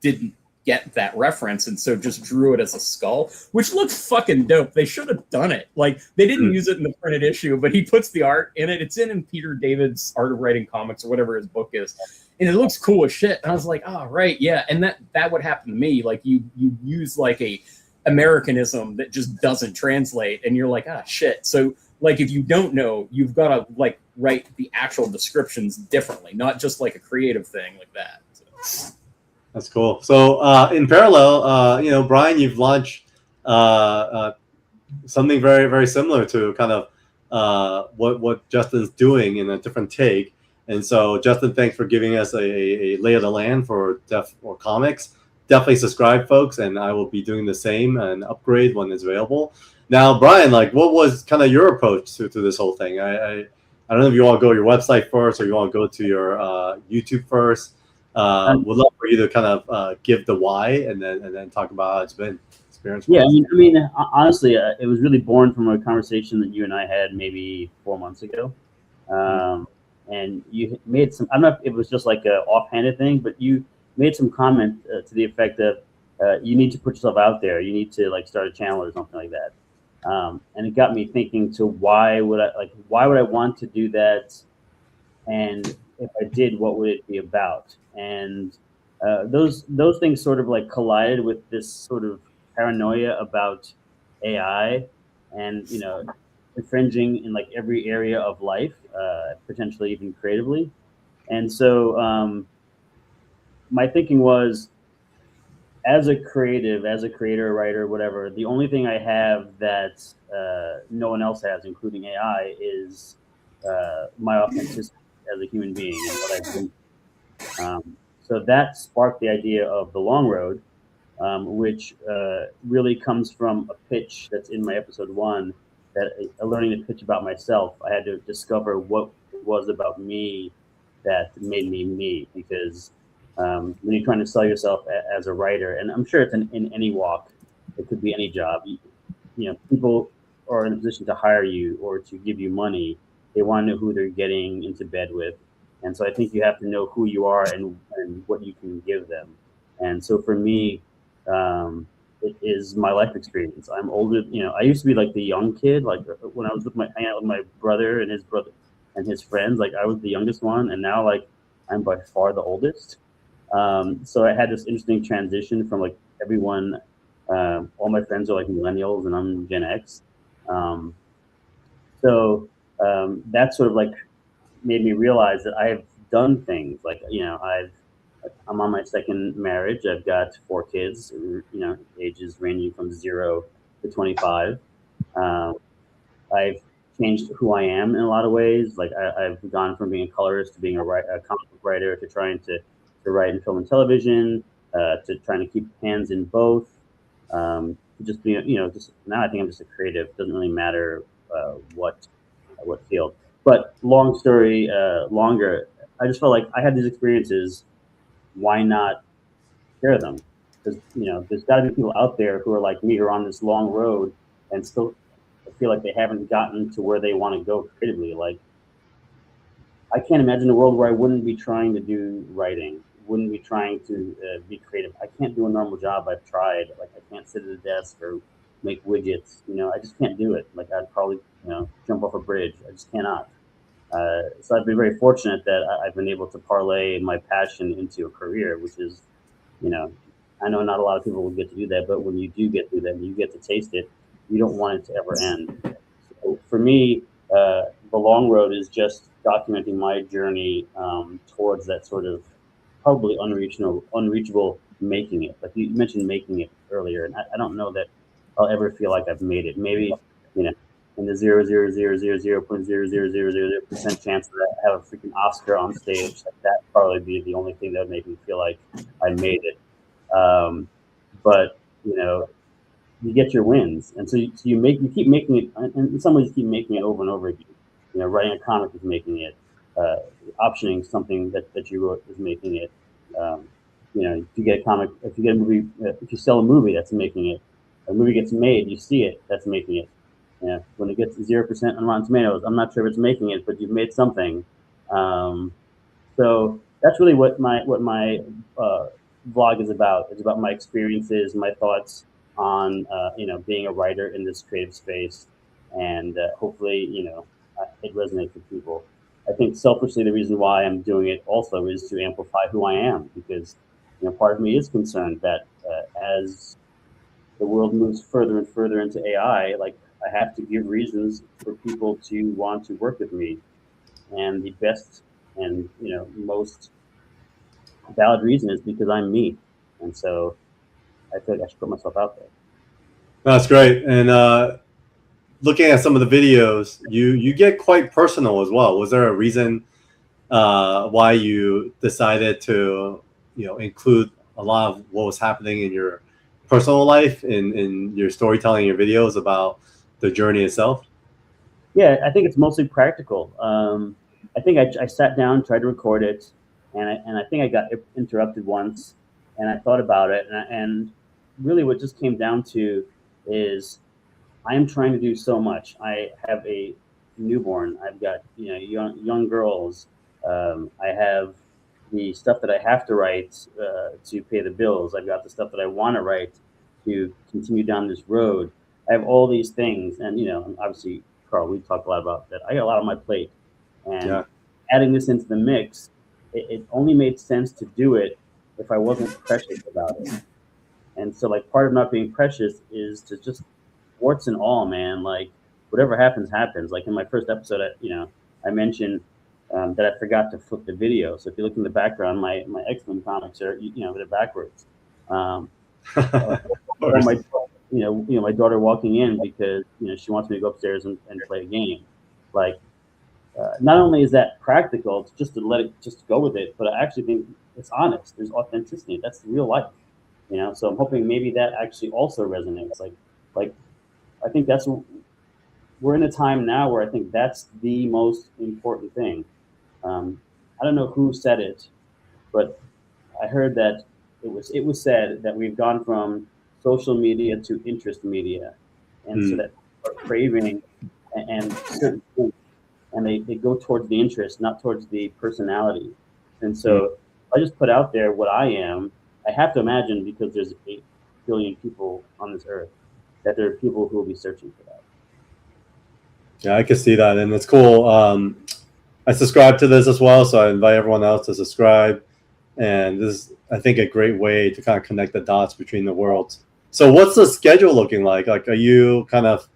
[SPEAKER 3] didn't get that reference, and so just drew it as a skull, which looks fucking dope. They should have done it. Like, they didn't use it in the printed issue, but he puts the art in it. It's in Peter David's Art of Writing Comics or whatever his book is, and it looks cool as shit. And I was like, oh, right, yeah. And that would happen to me. Like, you use like a Americanism that just doesn't translate, and you're like, ah, shit. So like, if you don't know, you've got to like write the actual descriptions differently, not just like a creative thing like that. So.
[SPEAKER 1] That's cool. So in parallel, you know, Brian, you've launched something very, very similar to kind of what Justin's doing in a different take. And so, Justin, thanks for giving us a lay of the land for comics. Definitely subscribe, folks, and I will be doing the same and upgrade when it's available. Now, Brian, like, what was kind of your approach to this whole thing? I don't know if you want to go to your website first or you want to go to your YouTube first. Would love for you to kind of give the why and then talk about how it's been experience.
[SPEAKER 2] Yeah, I mean, honestly, it was really born from a conversation that you and I had maybe 4 months ago, and you made some. I don't know if it was just like a offhanded thing, but you made some comment to the effect of you need to put yourself out there. You need to like start a channel or something like that, and it got me thinking to why would I want to do that, and if I did, what would it be about? And those things sort of like collided with this sort of paranoia about AI and, you know, infringing in like every area of life, potentially even creatively. And so my thinking was, as a creative, as a creator, writer, whatever, the only thing I have that no one else has, including AI, is my authenticity as a human being and what I've been. So that sparked the idea of The Long Road, which really comes from a pitch that's in my episode 1, that learning to pitch about myself. I had to discover what it was about me that made me me, because when you're trying to sell yourself as a writer, and I'm sure it's in any walk, it could be any job, you know, people are in a position to hire you or to give you money. They want to know who they're getting into bed with. And so I think you have to know who you are and what you can give them. And so for me, it is my life experience. I'm older, you know, I used to be like the young kid, like when I was hanging out with my brother and his friends, like I was the youngest one. And now like I'm by far the oldest. So I had this interesting transition from like everyone, all my friends are like millennials and I'm Gen X. So that sort of like made me realize that I've done things like, you know, I'm on my second marriage. I've got 4 kids, you know, ages ranging from 0 to 25. I've changed who I am in a lot of ways. Like I've gone from being a colorist to being a comic book writer to trying to write in film and television, to trying to keep hands in both. To just be, you know, just now I think I'm just a creative. It doesn't really matter what field. But long story longer, I just felt like I had these experiences. Why not share them? Because, you know, there's got to be people out there who are like me, who are on this long road and still feel like they haven't gotten to where they want to go creatively. Like, I can't imagine a world where I wouldn't be trying to do writing, wouldn't be trying to be creative. I can't do a normal job. I've tried. Like, I can't sit at a desk or make widgets. You know, I just can't do it. Like, I'd probably, you know, jump off a bridge. I just cannot. So I've been very fortunate that I've been able to parlay my passion into a career, which is, you know, I know not a lot of people will get to do that, but when you do get to do that, you get to taste it, you don't want it to ever end. So for me, The Long Road is just documenting my journey towards that sort of probably unreachable making it. Like you mentioned making it earlier, and I don't know that I'll ever feel like I've made it. Maybe, you know, in the 0.00000000% chance that I have a freaking Oscar on stage, like that probably be the only thing that would make me feel like I made it. But you know, you get your wins, and so you keep making it, and in some ways you keep making it over and over again. You know, writing a comic is making it. Optioning something that you wrote is making it. You know, if you get a comic, if you get a movie, if you sell a movie, that's making it. A movie gets made, you see it, that's making it. Yeah, when it gets 0% on Rotten Tomatoes, I'm not sure if it's making it, but you've made something. So that's really what my vlog is about. It's about my experiences, my thoughts on being a writer in this creative space, and hopefully it resonates with people. I think selfishly the reason why I'm doing it also is to amplify who I am, because part of me is concerned that as the world moves further and further into AI, like I have to give reasons for people to want to work with me, and the best and most valid reason is because I'm me, and so I feel like I should put myself out there.
[SPEAKER 1] That's great. And looking at some of the videos, you get quite personal as well. Was there a reason why you decided to include a lot of what was happening in your personal life in your storytelling, your videos about the journey itself?
[SPEAKER 2] Yeah, I think it's mostly practical. I think I sat down, tried to record it, and I think I got interrupted once, and I thought about it, and really what just came down to is I am trying to do so much. I have a newborn. I've got young girls. I have the stuff that I have to write to pay the bills. I've got the stuff that I want to write to continue down this road. I have all these things, and obviously, Carl, we talked a lot about that. I got a lot on my plate, and adding this into the mix, it only made sense to do it if I wasn't precious about it. And so, like, part of not being precious is to just warts and all, man. Like, whatever happens, happens. Like in my first episode, I mentioned that I forgot to flip the video. So if you look in the background, my X-Men comics are they're backwards. Or my daughter walking in because she wants me to go upstairs and play a game. Like, not only is that practical, it's just to let it just go with it, but I actually think it's honest. There's authenticity. That's real life. So I'm hoping maybe that actually also resonates. Like I think we're in a time now where I think that's the most important thing. I don't know who said it, but I heard that it was said that we've gone from social media to interest media, and so that people are craving and certain things, and they go towards the interest, not towards the personality. And so I just put out there what I am. I have to imagine, because there's 8 billion people on this earth, that there are people who will be searching for that.
[SPEAKER 1] Yeah, I can see that, and it's cool. I subscribe to this as well, so I invite everyone else to subscribe. And this is, I think, a great way to kind of connect the dots between the worlds. So what's the schedule looking like? Like, are you kind of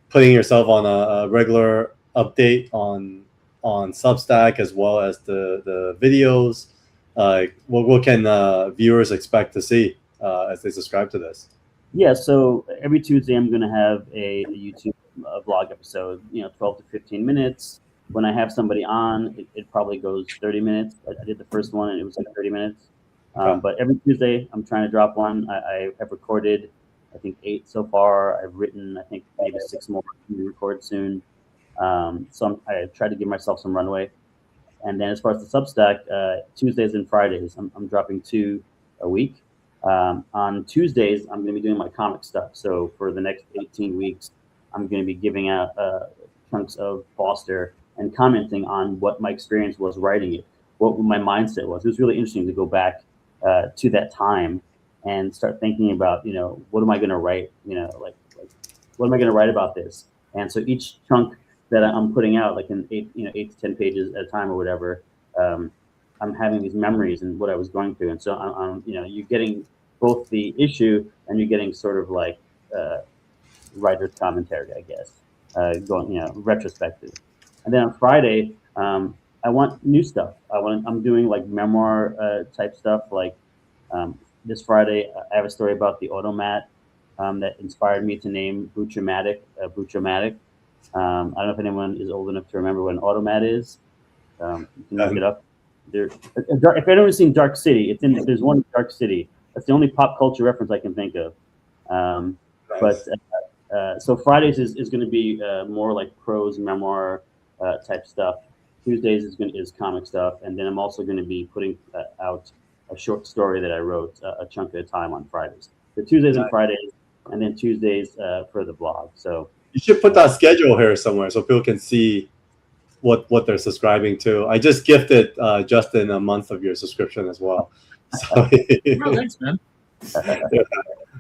[SPEAKER 1] putting yourself on a regular update on Substack as well as the videos? What can viewers expect to see as they subscribe to this?
[SPEAKER 2] Yeah, so every Tuesday I'm going to have a YouTube vlog episode, 12 to 15 minutes. When I have somebody on, it probably goes 30 minutes. I did the first one and it was like 30 minutes. But every Tuesday I'm trying to drop one. I have recorded, I think, 8 so far. I've written, I think, maybe 6 more to record soon. So I try to give myself some runway. And then as far as the Substack, Tuesdays and Fridays, I'm dropping 2 a week. On Tuesdays, I'm going to be doing my comic stuff. So for the next 18 weeks, I'm going to be giving out chunks of Foster and commenting on what my experience was writing it, what my mindset was. It was really interesting to go back to that time and start thinking about, what am I going to write? Like what am I going to write about this? And so each chunk that I'm putting out, like in 8 to 10 pages at a time or whatever, I'm having these memories and what I was going through. And so I'm you're getting both the issue and you're getting sort of like writer's commentary, I guess, going, retrospective. And then on Friday, I want new stuff. I'm doing like memoir type stuff. Like this Friday, I have a story about the automat that inspired me to name Buccellato. Buccellato. I don't know if anyone is old enough to remember what an automat is. You can look it up. If anyone's seen Dark City, there's one in Dark City. That's the only pop culture reference I can think of. Nice. But so Fridays is going to be more like prose memoir type stuff. Tuesdays is comic stuff, and then I'm also going to be putting out a short story that I wrote a chunk at a time on Fridays. So Tuesdays and Fridays, and then Tuesdays for the blog. So
[SPEAKER 1] you should put that schedule here somewhere so people can see what they're subscribing to. I just gifted Justin a month of your subscription as well. So,
[SPEAKER 3] Oh, thanks, man.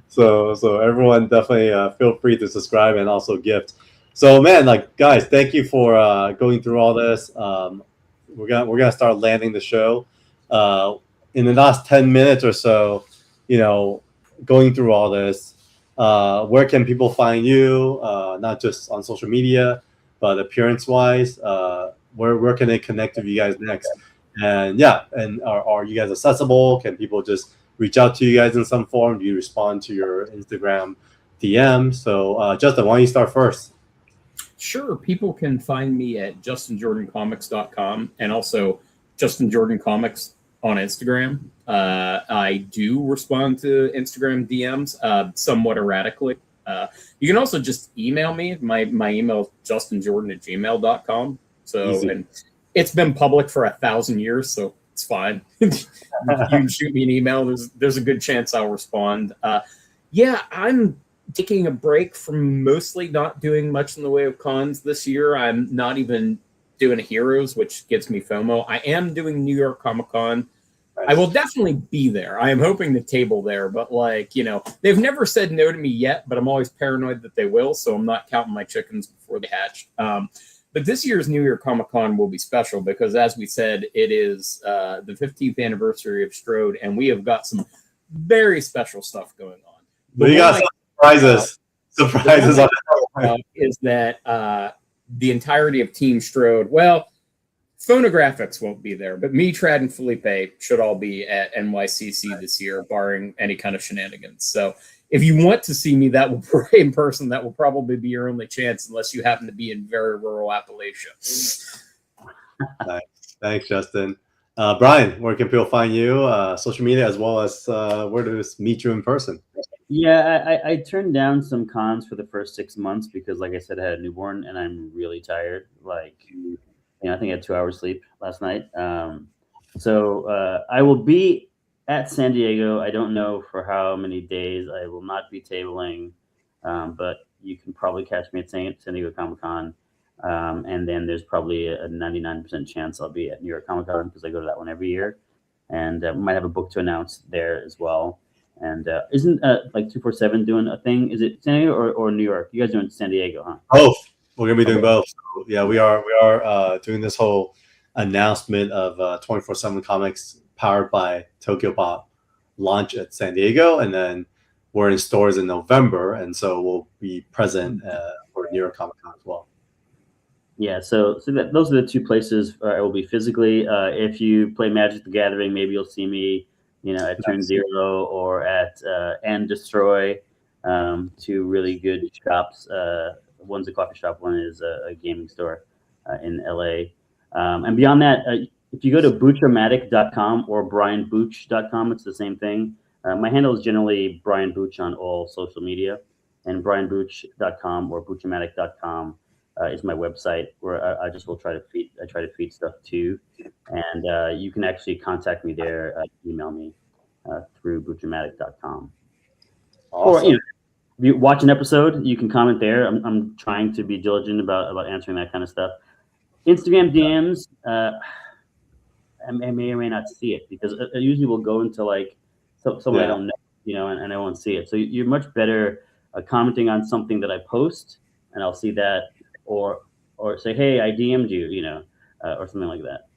[SPEAKER 1] so everyone definitely feel free to subscribe and also gift. So man, like guys, thank you for going through all this. We're gonna start landing the show. In the last 10 minutes or so, going through all this, where can people find you? Not just on social media, but appearance-wise, where can they connect with you guys next? And are you guys accessible? Can people just reach out to you guys in some form? Do you respond to your Instagram DM? So Justin, why don't you start first?
[SPEAKER 3] Sure. People can find me at justinjordancomics.com and also Justin Jordan Comics on Instagram. I do respond to Instagram DMs somewhat erratically. You can also just email me. My email is justinjordan@gmail.com. So,
[SPEAKER 1] Easy.
[SPEAKER 3] and it's been public for 1,000 years, so it's fine. You can shoot me an email. There's a good chance I'll respond. I'm taking a break from mostly not doing much in the way of cons this year. I'm not even doing a Heroes, which gets me FOMO. I am doing New York Comic Con.
[SPEAKER 1] Nice.
[SPEAKER 3] I will definitely be there. I am hoping to table there, but they've never said no to me yet, but I'm always paranoid that they will, so I'm not counting my chickens before they hatch. But this year's New York Comic Con will be special because, as we said, it is the 15th anniversary of Strode, and we have got some very special stuff going on.
[SPEAKER 1] We got some surprises. Surprises
[SPEAKER 3] is that the entirety of Team Strode, well, Phonographics won't be there, but me, Trad, and Felipe should all be at NYCC this year, barring any kind of shenanigans. So if you want to see me in person, that will probably be your only chance, unless you happen to be in very rural Appalachia.
[SPEAKER 1] Nice. Thanks, Justin. Brian, where can people find you? Social media, as well as where to meet you in person?
[SPEAKER 2] Yeah, I turned down some cons for the first 6 months because, like I said, I had a newborn and I'm really tired. I think I had 2 hours sleep last night. So I will be at San Diego. I don't know for how many days. I will not be tabling, but you can probably catch me at San Diego Comic-Con. And then there's probably a 99% chance I'll be at New York Comic-Con because I go to that one every year. And we might have a book to announce there as well. And isn't 247 doing a thing? Is it San Diego or New York? You guys doing San Diego, huh?
[SPEAKER 1] Both. We're gonna be doing both. So, yeah, we are doing this whole announcement of 24/7 Comics powered by Tokyo Pop launch at San Diego, and then we're in stores in November, and so we'll be present for New York Comic Con as well.
[SPEAKER 2] Yeah, so those are the two places I will be physically. If you play Magic the Gathering, maybe you'll see me, at Turn Zero or at and Destroy, two really good shops. One's a coffee shop, one is a gaming store in LA. And beyond that, if you go to Buccellato.com or BrianBucc.com, it's the same thing. My handle is generally Brian Bucc on all social media, and BrianBucc.com or Buccellato.com is my website where I just will try to feed stuff too. And you can actually contact me there, email me through Buccellato.com.
[SPEAKER 1] Awesome.
[SPEAKER 2] Or, if you watch an episode, you can comment there. I'm trying to be diligent about answering that kind of stuff. Instagram DMs, I may or may not see it because I usually will go into someone I don't know, and I won't see it. So you're much better commenting on something that I post, and I'll see that, or say, hey, I DM'd you, or something like that.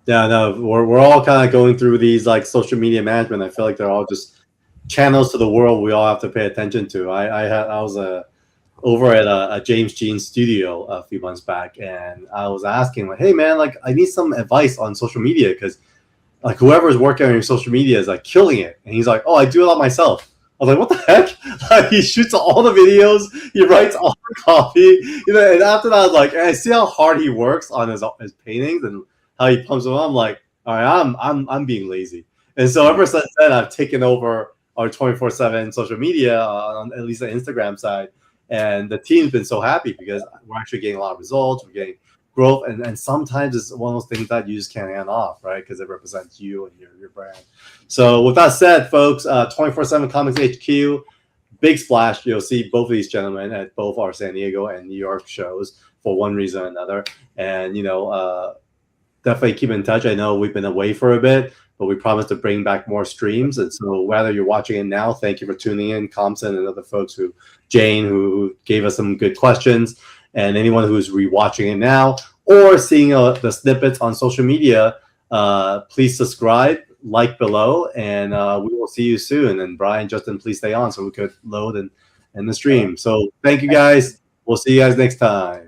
[SPEAKER 1] Yeah, no, we're all kind of going through these social media management. I feel like they're all just channels to the world we all have to pay attention to. I was over at a James Jean studio a few months back, and I was asking hey man, I need some advice on social media because whoever's working on your social media is killing it. And he's like, oh, I do it all myself. I was like, what the heck? He shoots all the videos, he writes all the copy, and after that I was like, I see how hard he works on his paintings and how he pumps them on. I'm like, all right, I'm being lazy. And so ever since then I've taken over our 24/7 social media on at least the Instagram side, and the team's been so happy because we're actually getting a lot of results, we're getting growth, and sometimes it's one of those things that you just can't hand off, right? Because it represents you and your brand. So with that said, folks, 24/7 Comics HQ, big splash. You'll see both of these gentlemen at both our San Diego and New York shows for one reason or another. And, definitely keep in touch. I know we've been away for a bit, but we promise to bring back more streams. And so whether you're watching it now, thank you for tuning in, Compson and other folks Jane, who gave us some good questions, and anyone who's rewatching it now or seeing the snippets on social media, please subscribe, like below, and we will see you soon. And Brian, Justin, please stay on so we could load and end the stream. So thank you guys. We'll see you guys next time.